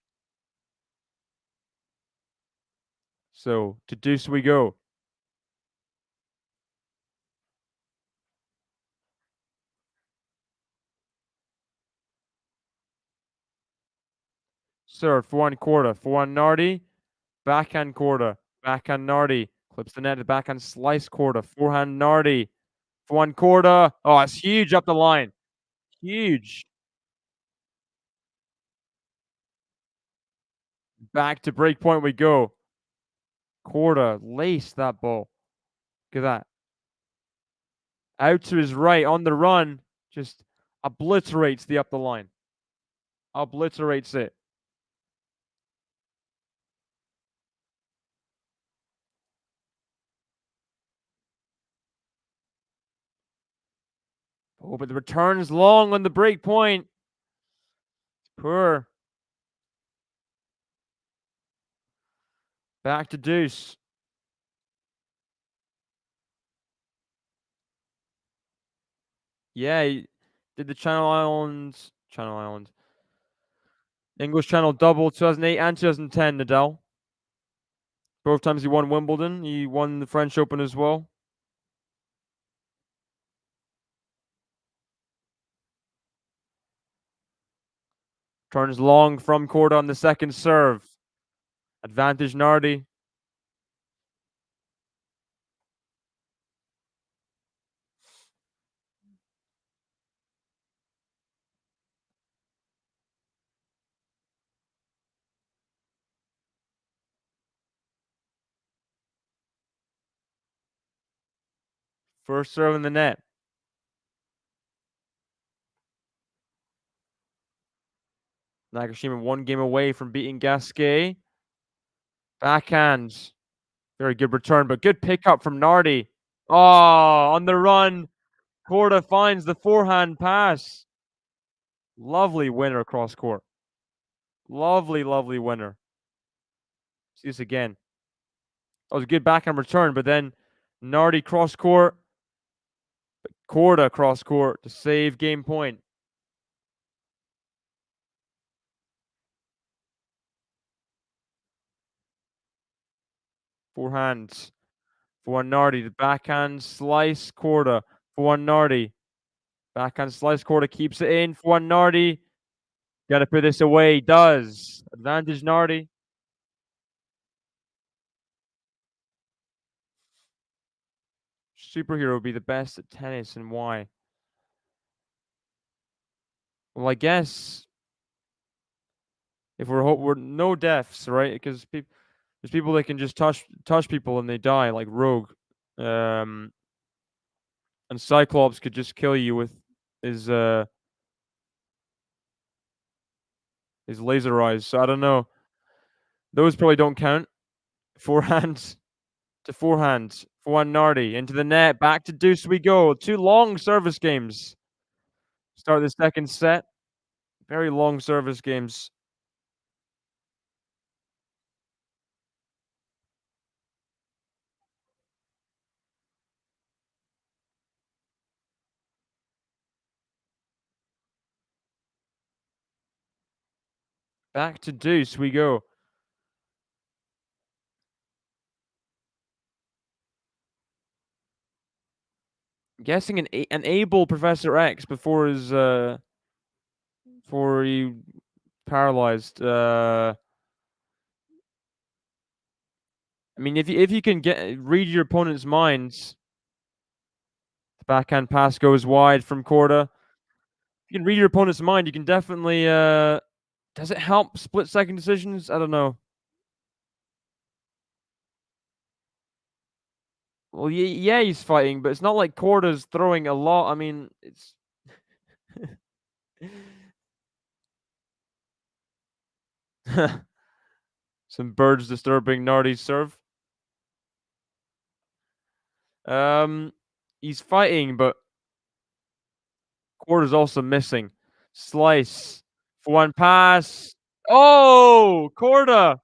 So, to deuce we go. serve. 4-1 Korda. 4-1 Nardi. Backhand Korda. Backhand Nardi. Clips the net to backhand slice Korda. Forehand Nardi. 4-1 Korda. Oh, it's huge up the line. Huge. Back to break point we go. Korda laced that ball. Look at that. Out to his right on the run. Just obliterates the up the line. Obliterates it. Oh, but the return's long on the break point. Poor. Back to deuce. Yeah, he did the Channel Islands. English Channel double 2008 and 2010, Nadal. Both times he won Wimbledon. He won the French Open as well. Turns long from Korda on the second serve. Advantage Nardi. First serve in the net. Nagashima 1 game away from beating Gasquet. Backhand. Very good return, but good pickup from Nardi. Oh, on the run. Korda finds the forehand pass. Lovely winner across court. Lovely, lovely winner. See this again. That was a good backhand return, but then Nardi cross court. Korda cross court to save game point. Forehands. 4-1 Nardi. The backhand slice Korda. 4-1 Nardi. Backhand slice Korda keeps it in. 4-1 Nardi. Gotta put this away. Does. Advantage Nardi. Superhero would be the best at tennis, and why? Well, I guess if we're no deaths, right? Because there's people that can just touch people and they die, like Rogue. And Cyclops could just kill you with his laser eyes. So I don't know. Those probably don't count. Forehand to forehand. 4-1 Nardi into the net. Back to deuce we go. 2 long service games. Start the second set. Very long service games. Back to deuce we go. I'm guessing an able Professor X before his before he paralyzed. I mean, if you can read your opponent's minds, the backhand pass goes wide from Korda. If you can read your opponent's mind, you can definitely. Does it help split second decisions? I don't know. Well, yeah, he's fighting, but it's not like Korda's throwing a lot. I mean, it's. Some birds disturbing Nardi's serve. He's fighting, but Korda's also missing. Slice. 4-1 pass. Oh, Korda.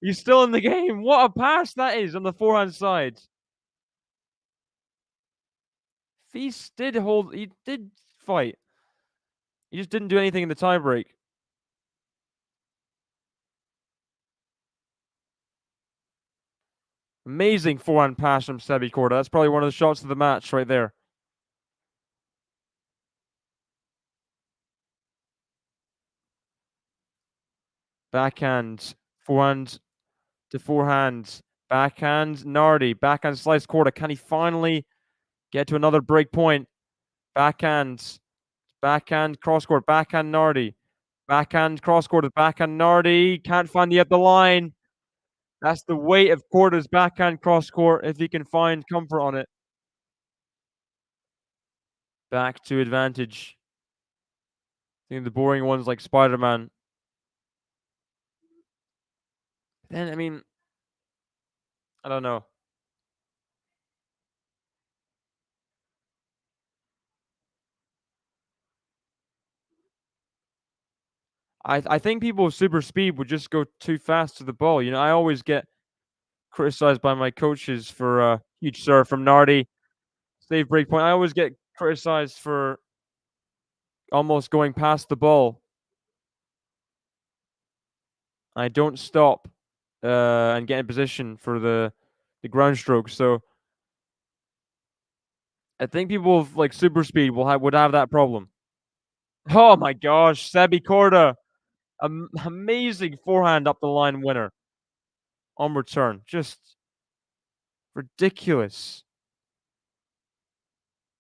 He's still in the game. What a pass that is on the forehand side. Feast did hold. He did fight. He just didn't do anything in the tiebreak. Amazing forehand pass from Sebi Korda. That's probably one of the shots of the match right there. Backhand, forehand to forehand, backhand, Nardi, backhand slice Korda. Can he finally get to another break point? Backhand, backhand cross court, backhand Nardi, backhand cross court, backhand Nardi. Can't find the at the line. That's the weight of Korda's backhand cross court if he can find comfort on it. Back to advantage. I think the boring ones like Spider-Man. Then, I mean, I don't know. I think people with super speed would just go too fast to the ball. You know, I always get criticized by my coaches for huge serve from Nardi, save break point. I always get criticized for almost going past the ball. I don't stop and get in position for the ground stroke. So I think people with like super speed would have that problem. Oh my gosh, Sebi Korda, amazing forehand up the line winner on return, just ridiculous.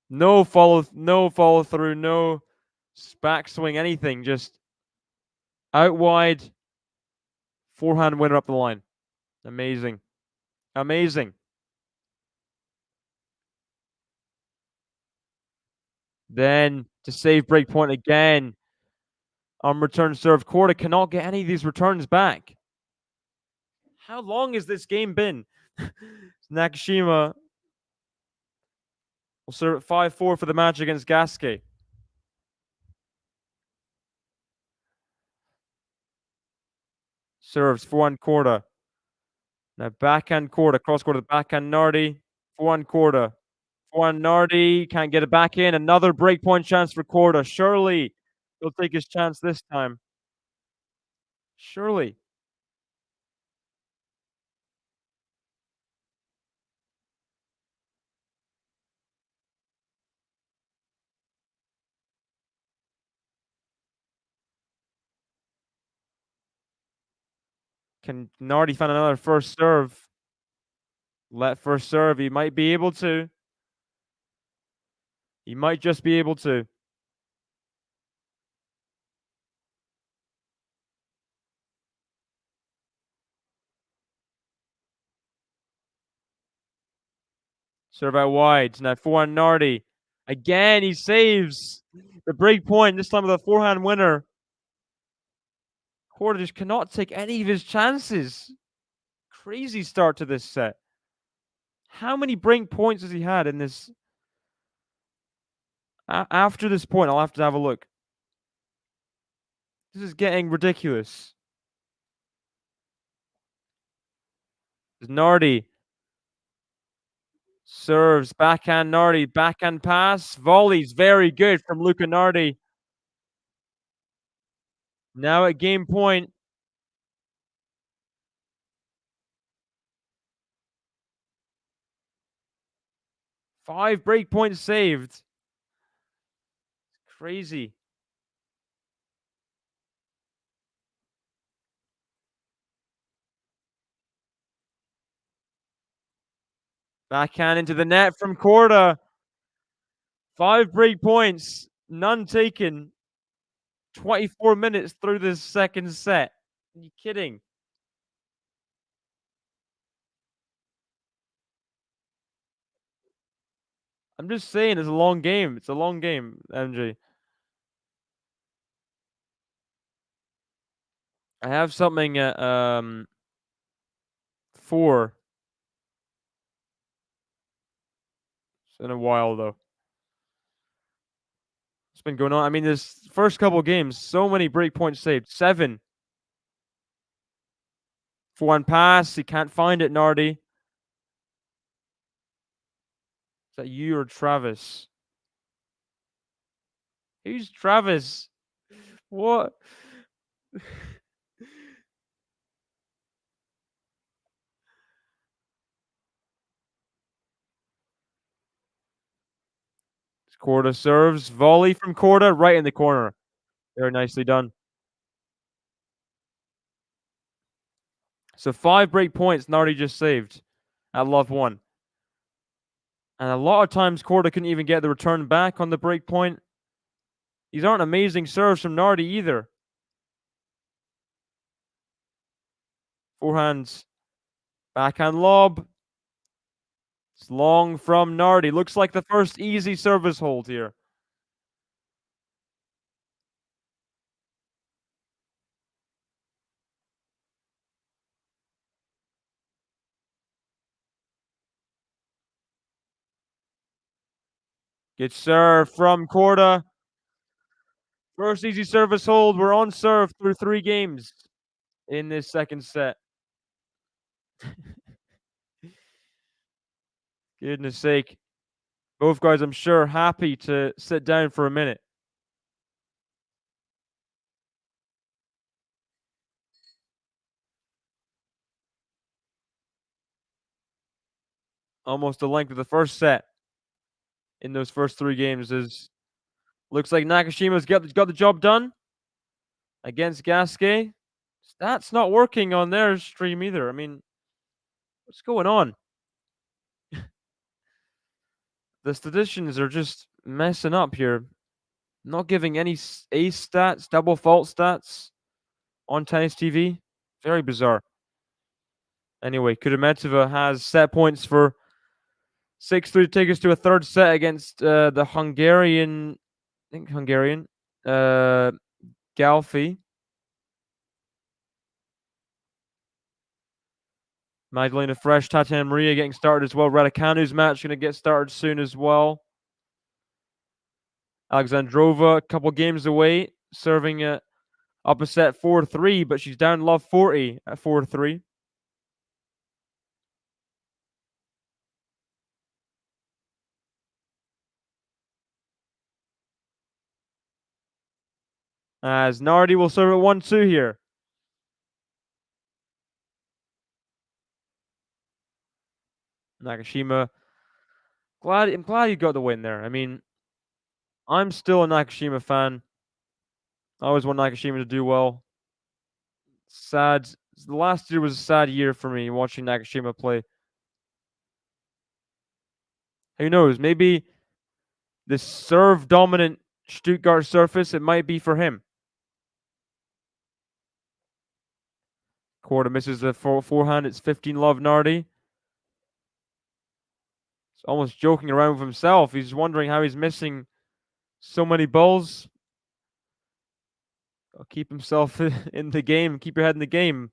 No follow through, no backswing, anything. Just out wide, forehand winner up the line. Amazing, amazing. Then to save break point again on return serve. Korda cannot get any of these returns back. How long has this game been? Nakashima will serve at 5-4 for the match against Gasquet. Serves forehand Korda. Now backhand Korda, cross Korda, backhand Nardi, forehand Korda. Forehand Nardi can't get it back in. Another breakpoint chance for Korda. Surely he'll take his chance this time. Surely. Can Nardi find another first serve? Let first serve. He might be able to. He might just be able to. Serve out wide. Now forehand Nardi. Again, he saves the break point, this time with a forehand winner. Korda just cannot take any of his chances. Crazy start to this set. How many break points has he had in this? After this point, I'll have to have a look. This is getting ridiculous. Nardi serves, backhand Nardi, backhand pass, volleys, very good from Luca Nardi. Now at game point. Five break points saved. Crazy. Backhand into the net from Korda. 5 break points, none taken. 24 minutes through this second set. Are you kidding? I'm just saying it's a long game. It's a long game, MJ. I have something at 4. It's in a while though. It's been going on. I mean, this first couple games, so many break points saved. 7. For one pass, he can't find it, Nardi. Is that you or Travis? Who's Travis? What? Korda serves. Volley from Korda right in the corner. Very nicely done. So 5 break points Nardi just saved at love 1. And a lot of times Korda couldn't even get the return back on the break point. These aren't amazing serves from Nardi either. Forehands, backhand lob. It's long from Nardi. Looks like the first easy service hold here. Good serve from Korda. First easy service hold. We're on serve through 3 games in this second set. Goodness sake. Both guys, I'm sure, happy to sit down for a minute. Almost the length of the first set in those first 3 games. Looks like Nakashima's got the job done against Gasquet. That's not working on their stream either. I mean, what's going on? The statisticians are just messing up here. Not giving any ace stats, double fault stats on Tennis TV. Very bizarre. Anyway, Kudermetova has set points for 6-3 to take us to a third set against the Hungarian, Galfi. Magdalena Fresh, Tatiana Maria getting started as well. Raducanu's match going to get started soon as well. Alexandrova, a couple games away, serving up a set 4-3, but she's down love 40 at 4-3. As Nardi will serve at 1-2 here. Nakashima, I'm glad you got the win there. I mean, I'm still a Nakashima fan. I always want Nakashima to do well. Sad. The last year was a sad year for me watching Nakashima play. Who knows? Maybe the serve dominant Stuttgart surface, it might be for him. Korda misses the forehand. It's 15 love Nardi. He's almost joking around with himself. He's wondering how he's missing so many balls. I'll keep himself in the game. Keep your head in the game.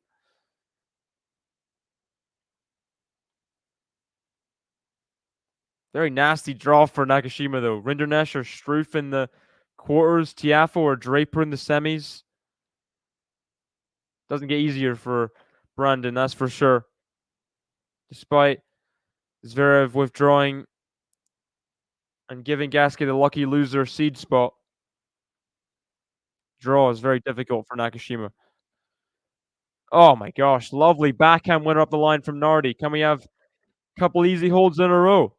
Very nasty draw for Nakashima, though. Rinderknecht or Struff in the quarters. Tiafoe or Draper in the semis. Doesn't get easier for Brandon, that's for sure. Despite Zverev withdrawing and giving Gasquet the lucky loser seed spot. Draw is very difficult for Nakashima. Oh my gosh, lovely backhand winner up the line from Nardi. Can we have a couple easy holds in a row?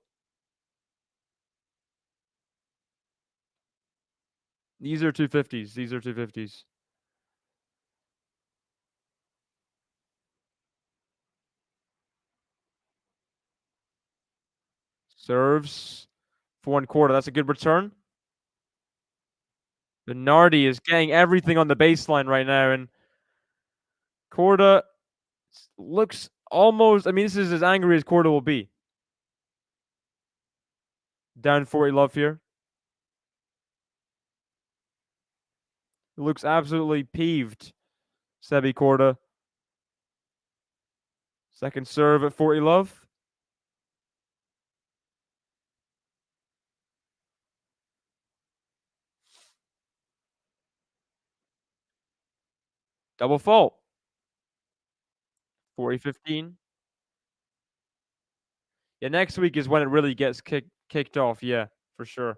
These are 250s. These are 250s. Serves for 1/4. That's a good return. The Nardi is getting everything on the baseline right now, and Korda looks almost. I mean, this is as angry as Korda will be. Down 40 love here. He looks absolutely peeved. Sebi Korda. Second serve at 40 love. Double fault. 40-15. Yeah, next week is when it really gets kicked off. Yeah, for sure.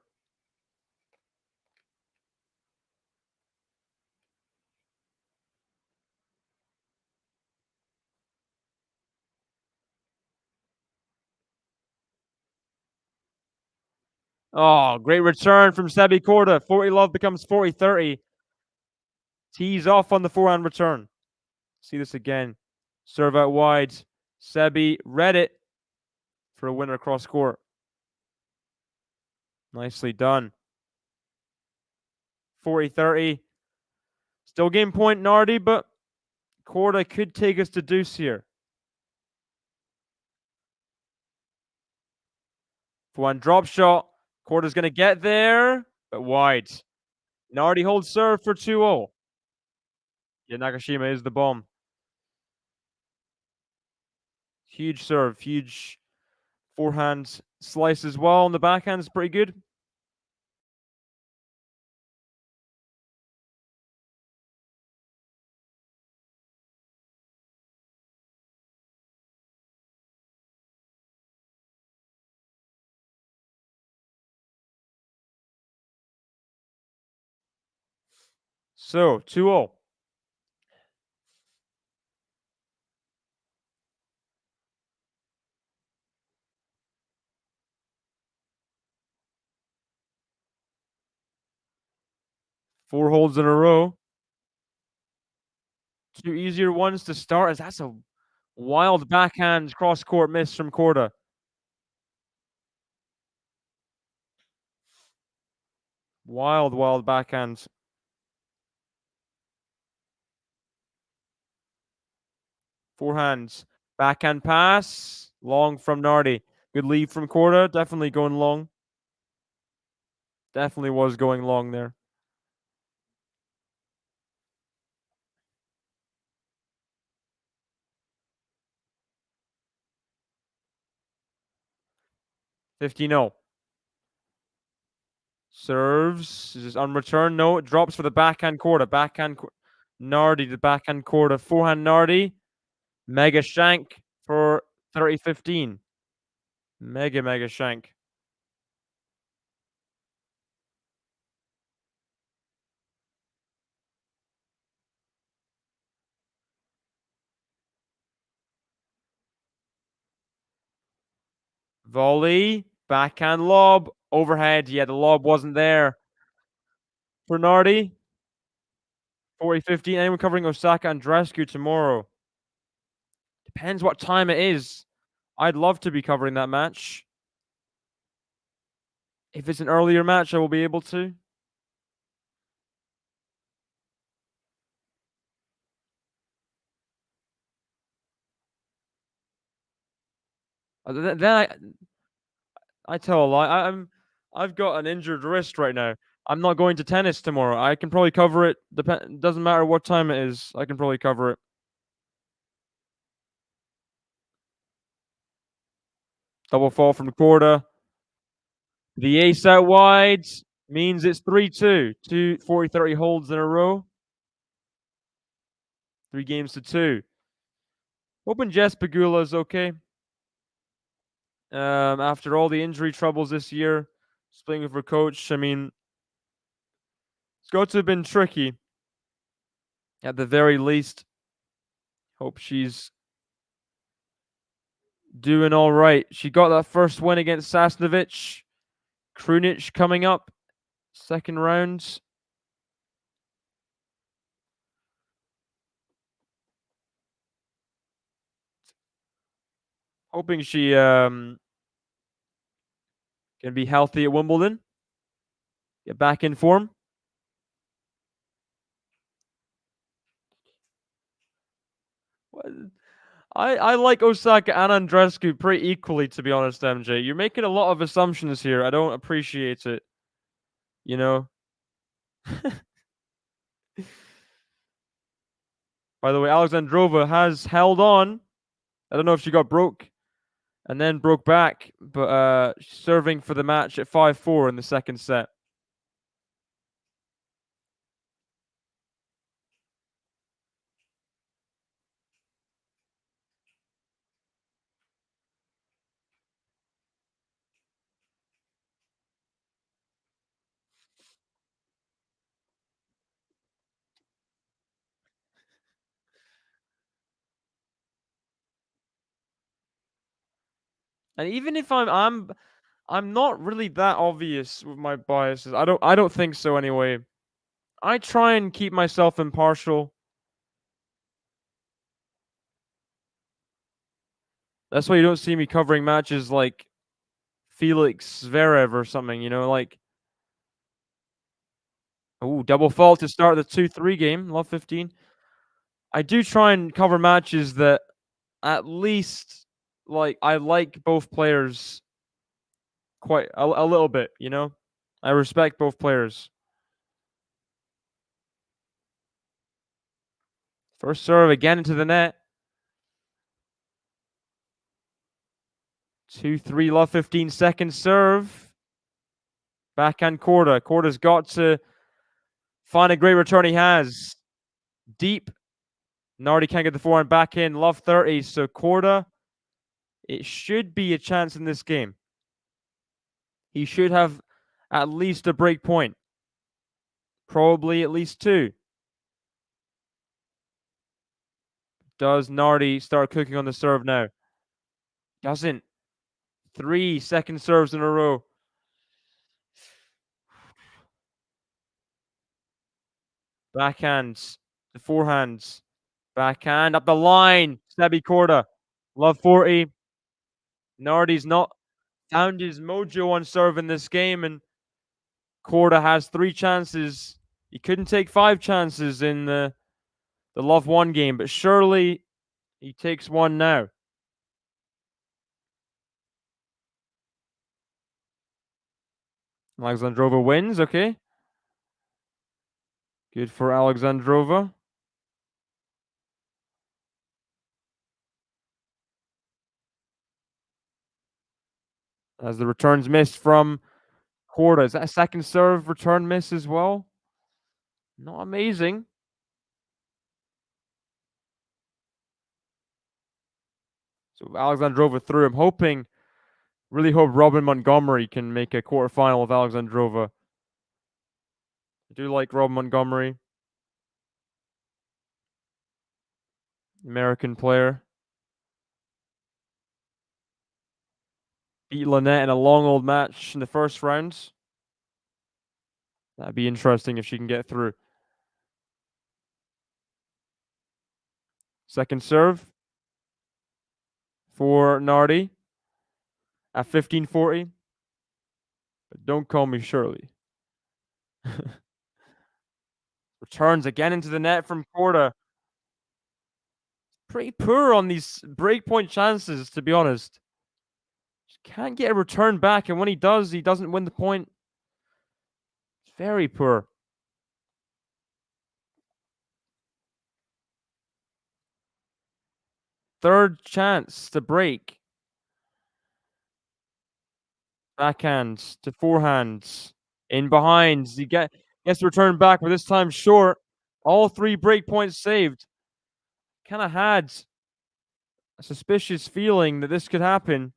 Oh, great return from Sebi Korda. 40 love becomes 40-30. Tees off on the forehand return. See this again. Serve out wide. Sebi read it for a winner cross court. Nicely done. 40-30. Still game point, Nardi, but Korda could take us to deuce here. For one drop shot. Korda's going to get there, but wide. Nardi holds serve for 2-0. Yeah, Nagashima is the bomb. Huge serve, huge forehand slice as well. On the backhand is pretty good. So, 2-0. Four holds in a row. Two easier ones to start, as that's a wild backhand cross-court miss from Korda. Wild backhand. Forehands. Backhand pass. Long from Nardi. Good lead from Korda. Definitely going long. Definitely was going long there. $15-0. Serves. Is this on return? No, it drops for the backhand Korda. Nardi, the backhand Korda. Forehand Nardi. Mega shank for 30-15. Mega shank. Volley. Backhand lob. Overhead. Yeah, the lob wasn't there for Nardi. 40-15. Anyone covering Osaka and Andreescu tomorrow? Depends what time it is. I'd love to be covering that match. If it's an earlier match, I will be able to. Then I tell a lie. I've got an injured wrist right now. I'm not going to tennis tomorrow. I can probably cover it. Doesn't matter what time it is. I can probably cover it. Double fall from Korda. The ace out wide means it's 3-2. 40-30 holds in a row. 3 games to 2. Hoping Jess Pegula is okay. After all the injury troubles this year, splitting with her coach, I mean, it's got to have been tricky. At the very least, hope she's doing all right. She got that first win against Sasnovich. Krunic coming up, second round. Hoping she can be healthy at Wimbledon. Get back in form. I like Osaka and Andreescu pretty equally, to be honest, MJ. You're making a lot of assumptions here. I don't appreciate it. You know? By the way, Alexandrova has held on. I don't know if she got broke and then broke back, but serving for the match at 5-4 in the second set. And even if I'm not really that obvious with my biases. I don't think so anyway. I try and keep myself impartial. That's why you don't see me covering matches like Felix Zverev or something, like. Oh, double fault to start the 2-3 game. Love 15. I do try and cover matches that at least, like, I like both players quite a little bit, I respect both players. First serve again into the net. 2-3, love 15, second serve. Backhand Korda. Korda's got to find a great return. He has. Deep. Nardi can't get the forehand back in. Love 30. So Korda, it should be a chance in this game. He should have at least a break point. Probably at least 2. Does Nardi start cooking on the serve now? Doesn't. 3 second serves in a row. Backhands. The forehands. Backhand up the line. Sebi Korda. Love 40. Nardi's not found his mojo on serve in this game, and Korda has 3 chances. He couldn't take 5 chances in the Love 1 game, but surely he takes 1 now. Alexandrova wins, okay. Good for Alexandrova. As the returns missed from Korda. Is that a second serve return miss as well? Not amazing. So Alexandrova through. I'm really hope Robin Montgomery can make a quarterfinal with Alexandrova. I do like Robin Montgomery. American player. Beat Lynette in a long old match in the first round. That'd be interesting if she can get through. Second serve for Nardi at 15-40. But don't call me Shirley. Returns again into the net from Korda. Pretty poor on these breakpoint chances, to be honest. Just can't get a return back, and when he does, he doesn't win the point. It's very poor. Third chance to break. Backhands to forehands. In behinds. He gets the return back, but this time short. All 3 break points saved. Kind of had a suspicious feeling that this could happen.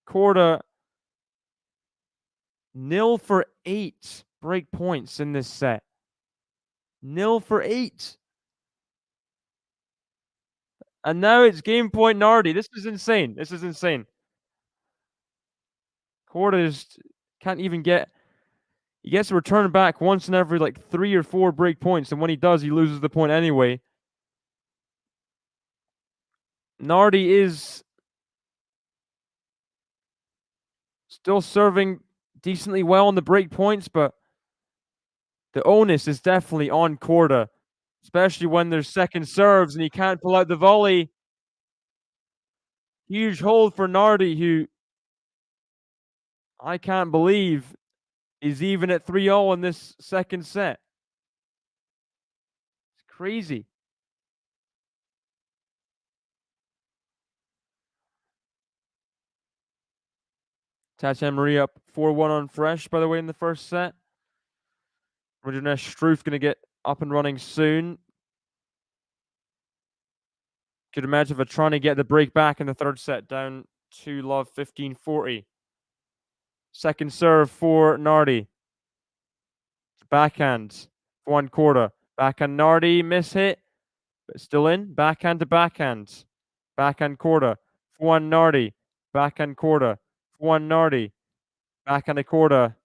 Korda 0 for 8 break points in this set. 0 for 8. And now it's game point Nardi. This is insane. This is insane. Korda can't even get. He gets to return back once in every 3 or 4 break points, and when he does, he loses the point anyway. Nardi is still serving decently well on the break points, but the onus is definitely on Korda, especially when there's second serves and he can't pull out the volley. Huge hold for Nardi, who I can't believe is even at 3-0 in this second set. It's crazy. Tatiana Marie up 4-1 on Fresh, by the way, in the first set. Regina Struff going to get up and running soon. Could imagine if they're trying to get the break back in the third set, down to love 15-40. Second serve for Nardi. Backhand. 1 Korda. Backhand Nardi, miss hit, but still in. Backhand to backhand. Backhand Korda. 1 Nardi. Backhand Korda. 1 Nardi. Backhand to Korda.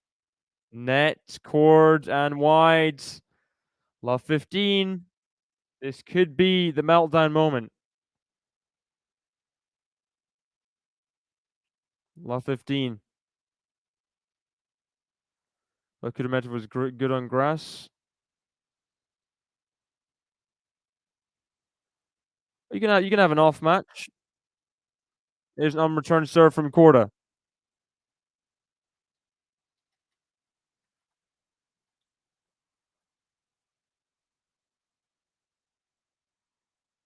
Net, cord, and wide. Love 15. This could be the meltdown moment. Love 15. Luka was good on grass. You can have an off match. There's an unreturned serve from Korda.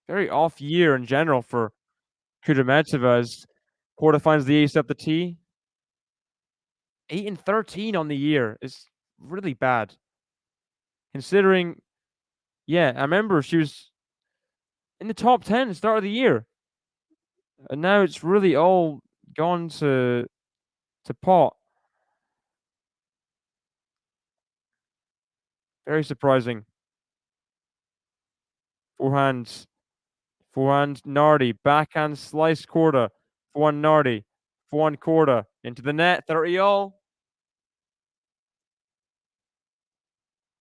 Very off year in general for Kudermetova as Korda finds the ace up the tee. 8 and 13 on the year is really bad. Considering, yeah, I remember she was in the top 10 at the start of the year. And now it's really all gone to pot. Very surprising. Forehand. Forehand Nardi. Backhand slice Korda. Forehand Nardi. Forehand Korda. Into the net. 30 all.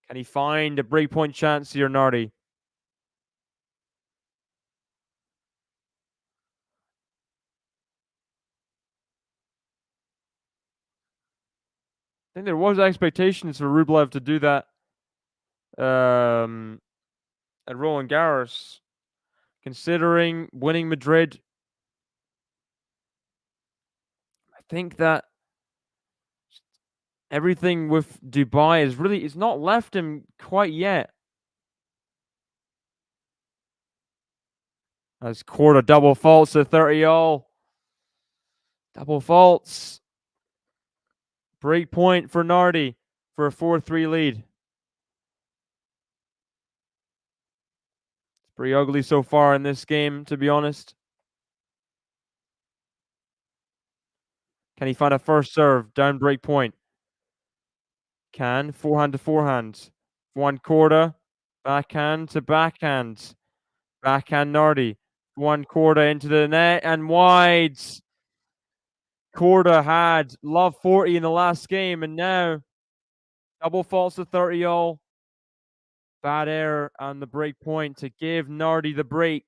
Can he find a breakpoint chance here, Nardi? I think there was expectations for Rublev to do that at Roland Garros, considering winning Madrid. I think that everything with Dubai is really, it's not left him quite yet. As Korda double faults to 30 all. Double faults. Break point for Nardi for a 4-3 lead. It's pretty ugly so far in this game, to be honest. Can he find a first serve? Down break point. Can. Forehand to forehand. One Korda. Backhand to backhand. Backhand Nardi. One Korda into the net and wide. Korda had love 40 in the last game and now double faults to 30 all. Bad error on the break point to give Nardi the break.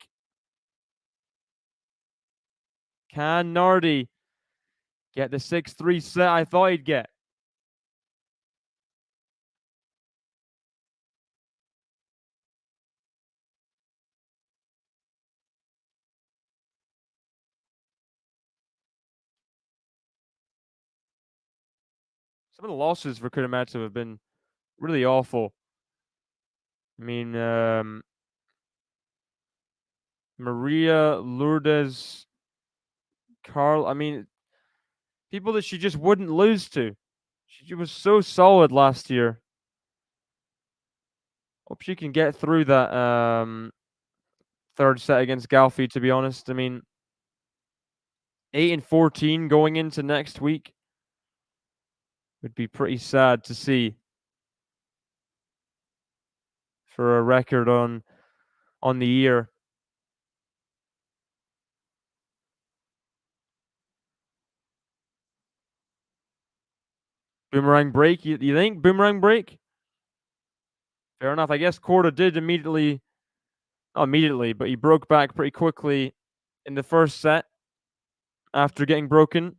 Can Nardi get the 6-3 set I thought he'd get? Some of the losses for Kudermetova have been really awful. I mean, Maria, Lourdes, Carl. I mean, people that she just wouldn't lose to. She was so solid last year. Hope she can get through that third set against Galfi, to be honest. I mean, 8 and 14 going into next week would be pretty sad to see for a record on the year. Boomerang break, you think? Boomerang break? Fair enough. I guess Korda did immediately, not immediately, but he broke back pretty quickly in the first set after getting broken.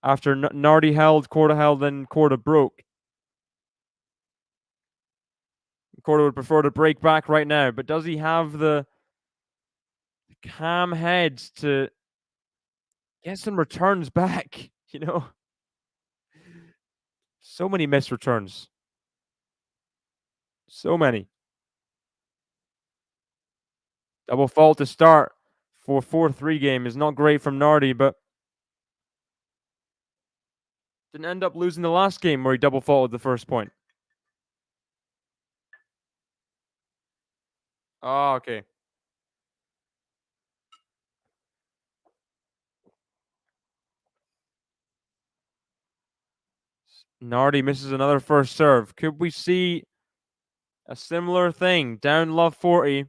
After Nardi held, Korda held, then Korda broke. Korda would prefer to break back right now, but does he have the calm head to get some returns back? You know, so many missed returns. So many. Double fault to start for 4-3 game is not great from Nardi, but didn't end up losing the last game where he double faulted the first point. Oh, okay. Nardi misses another first serve. Could we see a similar thing? Down love 40,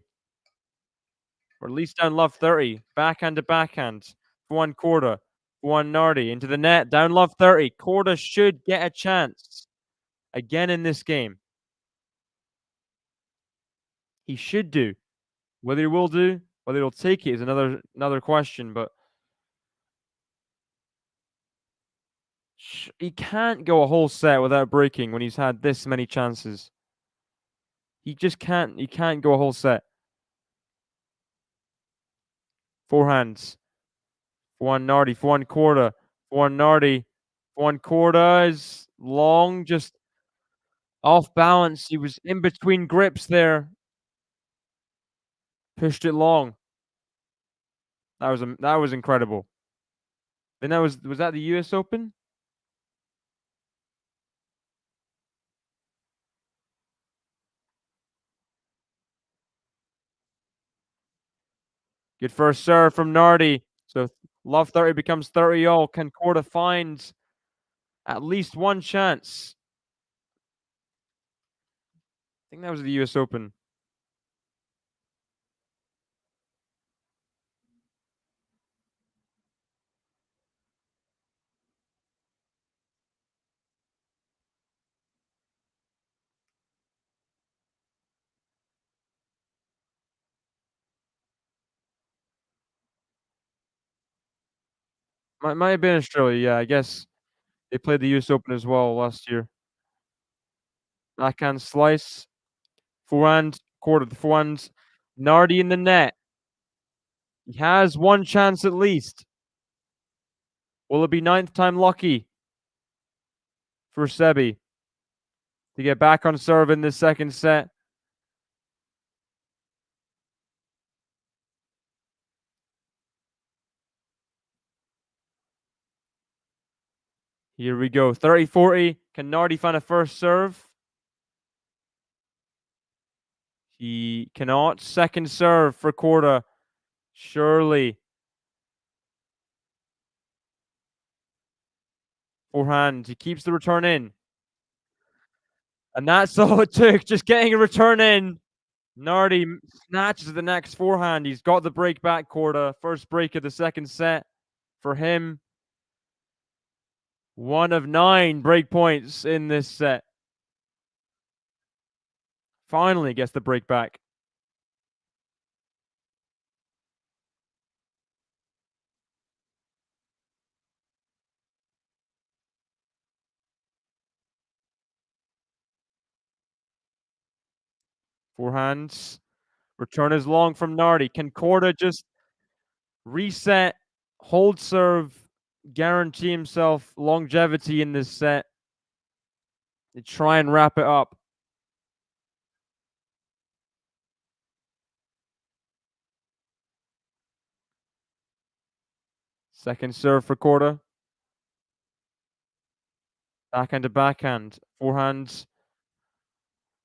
or at least down love 30. Backhand to backhand. For one Korda. For one Nardi. Into the net. Down love 30. Korda should get a chance again in this game. He should do. Whether he will do, Whether he'll take it is another question, but he can't go a whole set without breaking when he's had this many chances. He just can't. He can't go a whole set. Forehands. For one Nardi. For one Korda. For one Nardi. For one Korda is long, just off balance. He was in between grips there. Pushed it long. That was incredible. Then was that the US Open? Good first serve from Nardi. So love 30 becomes 30 all. Can Korda find at least one chance? I think that was the US Open. Might have been Australia, yeah. I guess they played the US Open as well last year. Backhand slice. Forehand, Korda the forehand. Nardi in the net. He has one chance at least. Will it be ninth time lucky for Sebi to get back on serve in this second set? Here we go. 30-40. Can Nardi find a first serve? He cannot. Second serve for Korda. Surely. Forehand. He keeps the return in. And that's all it took. Just getting a return in. Nardi snatches the next forehand. He's got the break back, Korda. First break of the second set for him. 1 of 9 break points in this set. Finally gets the break back. Forehands. Return is long from Nardi. Can Korda just reset, hold serve, guarantee himself longevity in this set? They try and wrap it up. Second serve for Korda. Backhand to backhand. Forehands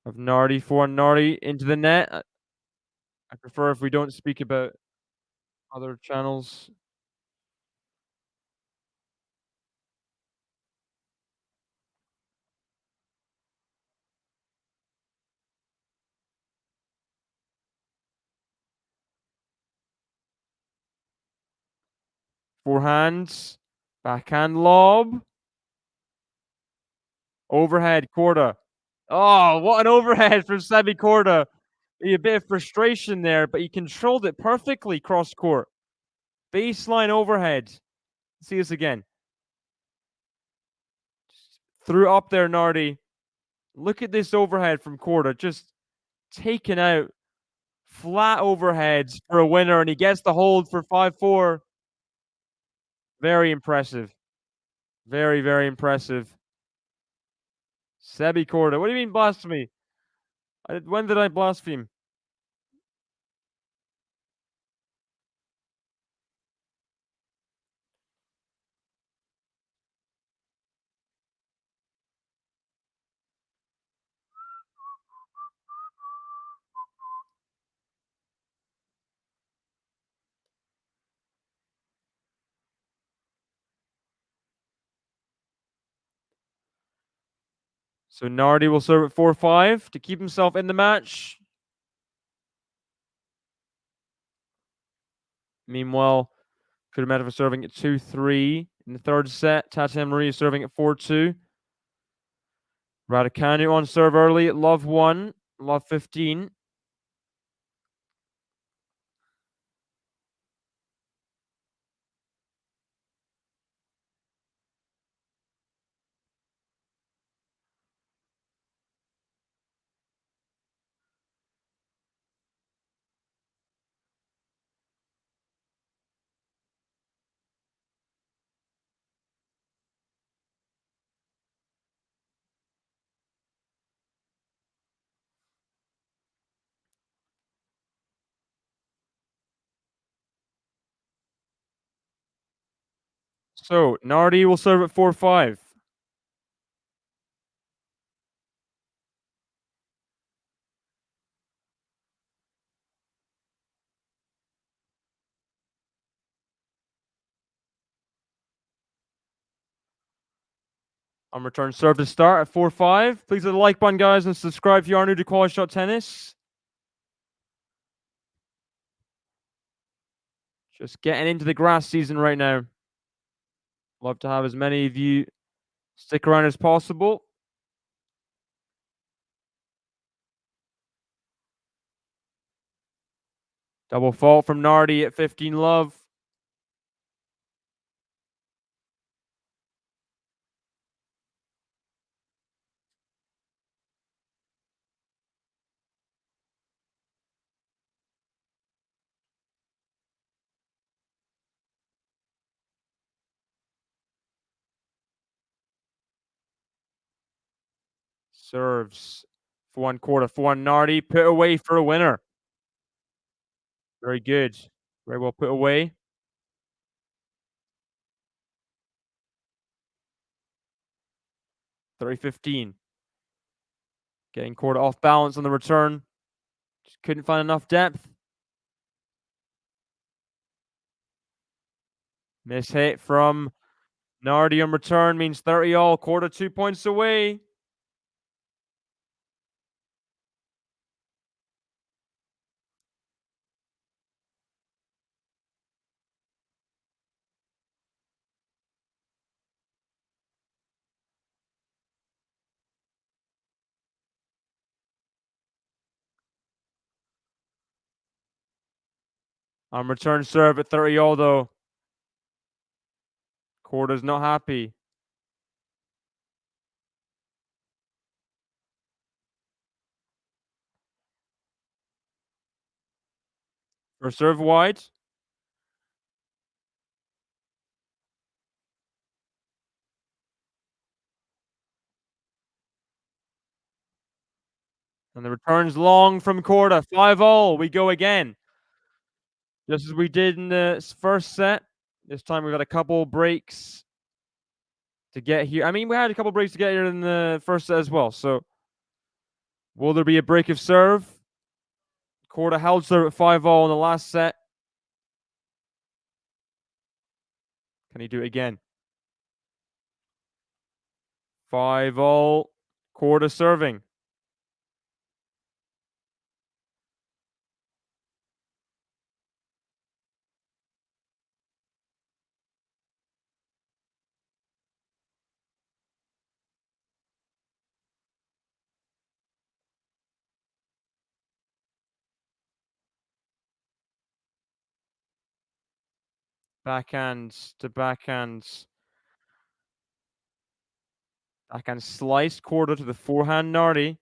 of Nardi. Forehand Nardi into the net. I prefer if we don't speak about other channels. Forehands. Backhand lob. Overhead, Korda. Oh, what an overhead from Sebi Korda. A bit of frustration there, but he controlled it perfectly cross court. Baseline overhead. See this again. Threw up there, Nardi. Look at this overhead from Korda. Just taken out. Flat overheads for a winner, and he gets the hold for 5-4. Very impressive. Very, very impressive. Sebi Korda. What do you mean blasphemy? When did I blaspheme? So Nardi will serve at 4-5 to keep himself in the match. Meanwhile, Kudermetov serving at 2-3 in the third set. Tatiana Maria serving at 4-2. Raducanu on serve early at love 1, love 15. So Nardi will serve at 4-5. On return serve to start at 4-5. Please hit the like button, guys, and subscribe if you are new to QualityShot Tennis. Just getting into the grass season right now. Love to have as many of you stick around as possible. Double fault from Nardi at 15 love. Serves for 1/4, for 1 Nardi. Put away for a winner. Very good. Very well put away. Thirty 15. Getting Korda off balance on the return. Just couldn't find enough depth. Miss hit from Nardi on return means 30 all. Korda 2 points away. On return serve at 30 all though. Korda's not happy. For serve wide. And the return's long from Korda. 5 all. We go again. Just as we did in the first set. This time we've got a couple breaks to get here. I mean, we had a couple breaks to get here in the first set as well. So, will there be a break of serve? Korda held serve at 5 all in the last set. Can he do it again? 5 all. Korda serving. Backhands to backhands. Backhand slice. Korda to the forehand Nardi.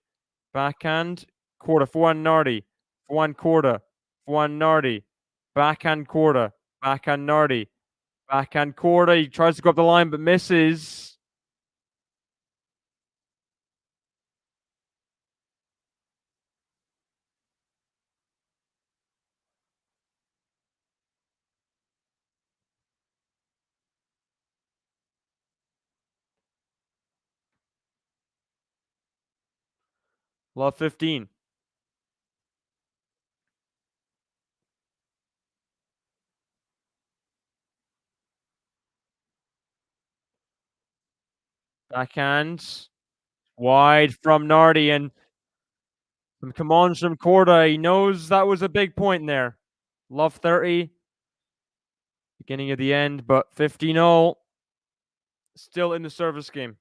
Backhand. Korda. Forehand Nardi. Forehand Korda. Forehand Nardi. Backhand Korda. Backhand Nardi. Backhand Korda. He tries to go up the line but misses. Love 15. Backhand. Wide from Nardi and some commands from Korda. He knows that was a big point there. Love 30. Beginning of the end, but 15-0. Still in the service game.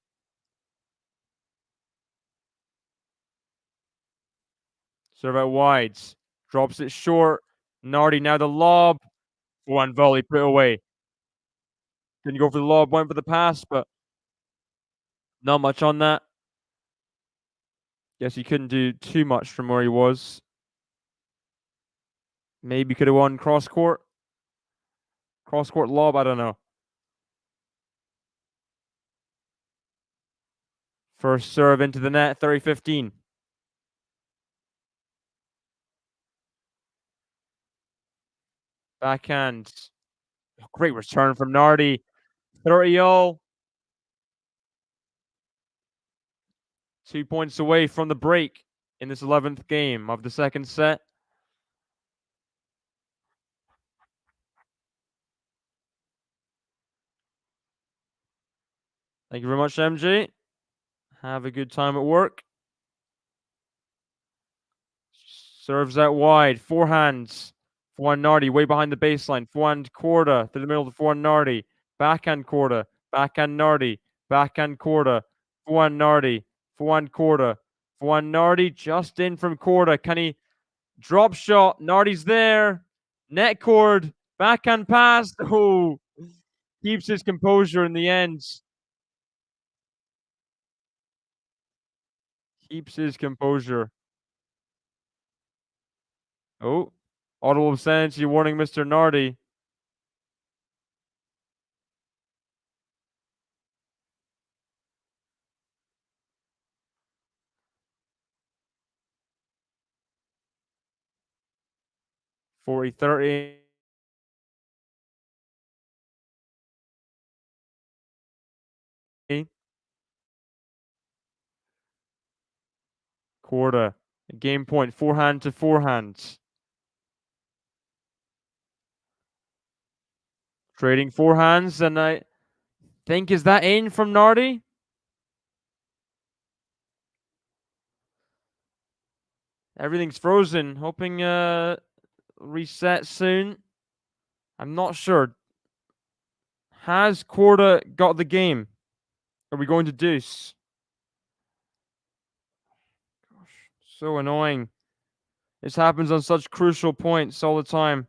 Serve out wides. Drops it short. Nardi now the lob. One volley put away. Didn't go for the lob, went for the pass, but not much on that. Guess he couldn't do too much from where he was. Maybe could have won cross court. Cross court lob, I don't know. First serve into the net, 30-15. Backhand. Great return from Nardi. 30 all. 2 points away from the break in this 11th game of the second set. Thank you very much, MJ. Have a good time at work. Serves out wide. Forehands. Forehand Nardi way behind the baseline. Forehand Korda through the middle of the forehand Nardi. Backhand Korda. Backhand Nardi. Backhand Korda. Forehand Nardi. Forehand Korda. Forehand Nardi just in from Korda. Can he drop shot? Nardi's there. Net cord. Backhand pass. Oh, keeps his composure in the end. Keeps his composure. Oh, audible obscenity warning Mr. Nardi. For a 30. Korda. Game point, forehand to forehand. Trading forehands, and I think, is that in from Nardi? Everything's frozen. Hoping reset soon. I'm not sure. Has Korda got the game? Are we going to deuce? Gosh, so annoying. This happens on such crucial points all the time.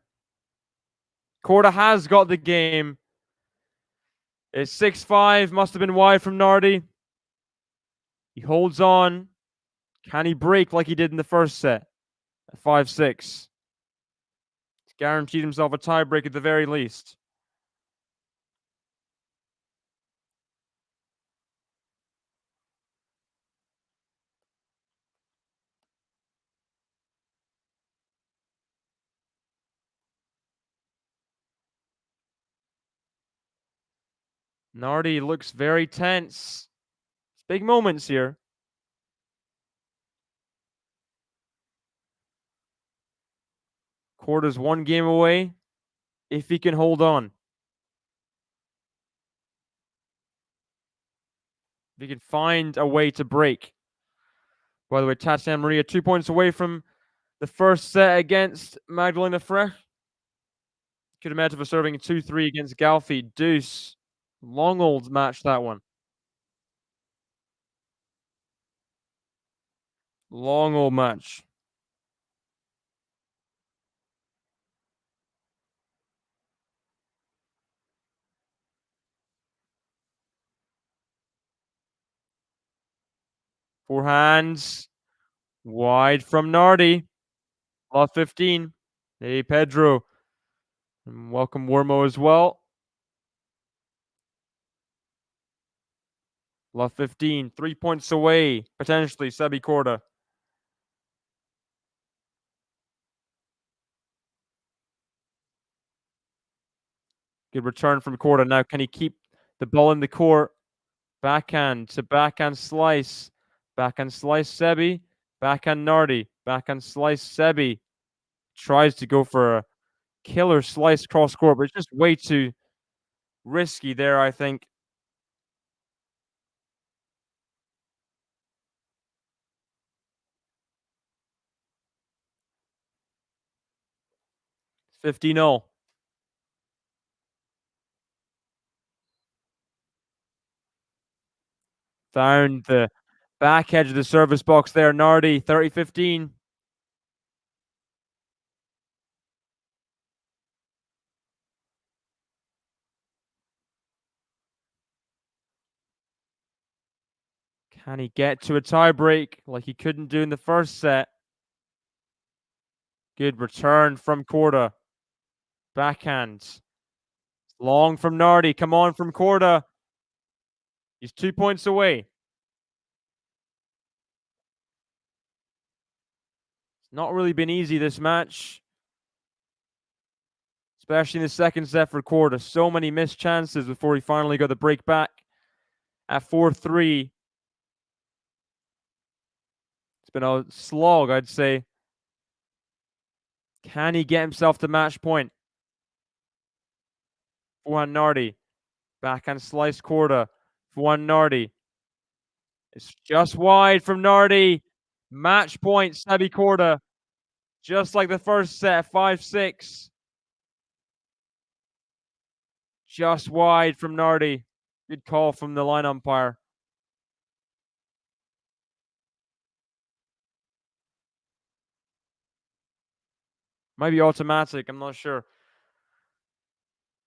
Korda has got the game. It's 6-5. Must have been wide from Nardi. He holds on. Can he break like he did in the first set? At 5-6. He's guaranteed himself a tiebreak at the very least. Nardi looks very tense. It's big moments here. Korda's one game away if he can hold on. If he can find a way to break. By the way, Tatiana Maria 2 points away from the first set against Magdalena Frech. Could imagine for serving a 2-3 against Galfi. Deuce. Long old match, that one. Long old match. Forehands. Wide from Nardi. Love 15. Hey, Pedro. And welcome, Wormo, as well. Love 15. 3 points away, potentially, Sebi Korda. Good return from Korda. Now, can he keep the ball in the court? Backhand to backhand slice. Backhand slice, Sebi. Backhand Nardi. Backhand slice, Sebi. Tries to go for a killer slice cross court, but it's just way too risky there, I think. It's 15-0. Found the back edge of the service box there. Nardi, 30-15. Can he get to a tiebreak like he couldn't do in the first set? Good return from Korda. Backhand. Long from Nardi. Come on from Korda. He's 2 points away. It's not really been easy, this match. especially in the second set for Korda. So many missed chances before he finally got the break back at 4-3. It's been a slog, I'd say. Can he get himself to match point? Forehand Nardi. Backhand slice Korda. Forehand Nardi. It's just wide from Nardi. Match point, Sebi Korda. Just like the first set, 5-6. Just wide from Nardi. Good call from the line umpire. Might be automatic, I'm not sure.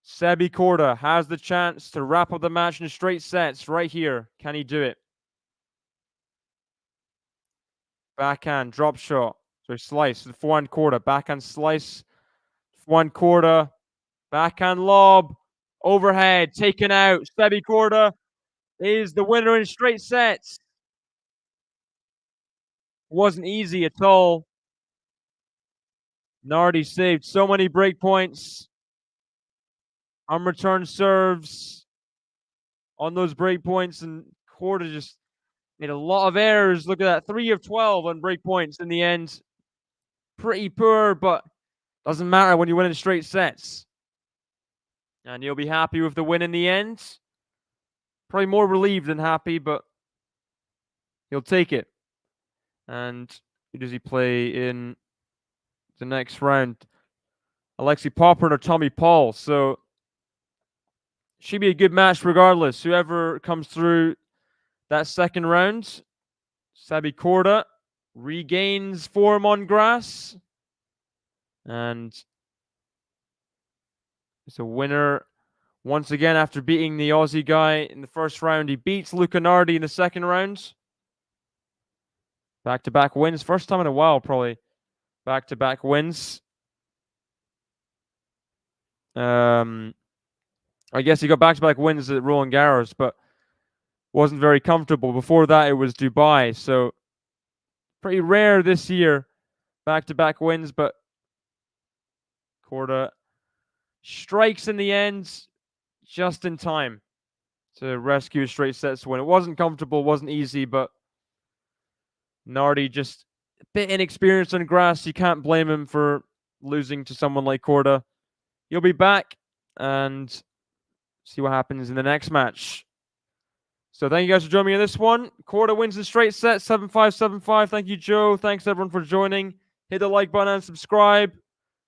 Sebi Korda has the chance to wrap up the match in straight sets right here. Can he do it? Backhand, drop shot. So slice, the forehand Korda. Backhand slice. Forehand Korda. Backhand lob. Overhead, taken out. Sebi Korda is the winner in straight sets. Wasn't easy at all. Nardi saved so many break points. Unreturned serves on those break points, and Korda just made a lot of errors. Look at that, 3 of 12 on break points in the end. Pretty poor, but doesn't matter when you win in straight sets. And you'll be happy with the win in the end. Probably more relieved than happy, but he'll take it. And who does he play in the next round? Alexei Popper or Tommy Paul. So should be a good match regardless. Whoever comes through that second round, Sebi Korda regains form on grass. And it's a winner once again after beating the Aussie guy in the first round. He beats Luca Nardi in the second round. Back-to-back wins. First time in a while, probably. Back-to-back wins. I guess he got back-to-back wins at Roland Garros, but wasn't very comfortable. Before that, it was Dubai. So pretty rare this year, back-to-back wins, but Korda strikes in the end just in time to rescue a straight sets win. It wasn't comfortable, wasn't easy, but Nardi just a bit inexperienced on grass. You can't blame him for losing to someone like Korda. He'll be back and see what happens in the next match. So thank you guys for joining me in this one. Korda wins the straight set, 7-5, 7-5. Thank you, Joe. Thanks, everyone, for joining. Hit the like button and subscribe.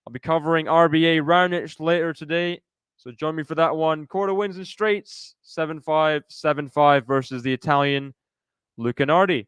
I'll be covering RBA Raonic later today, so join me for that one. Korda wins in straights, 7-5, 7-5 versus the Italian Luca Nardi.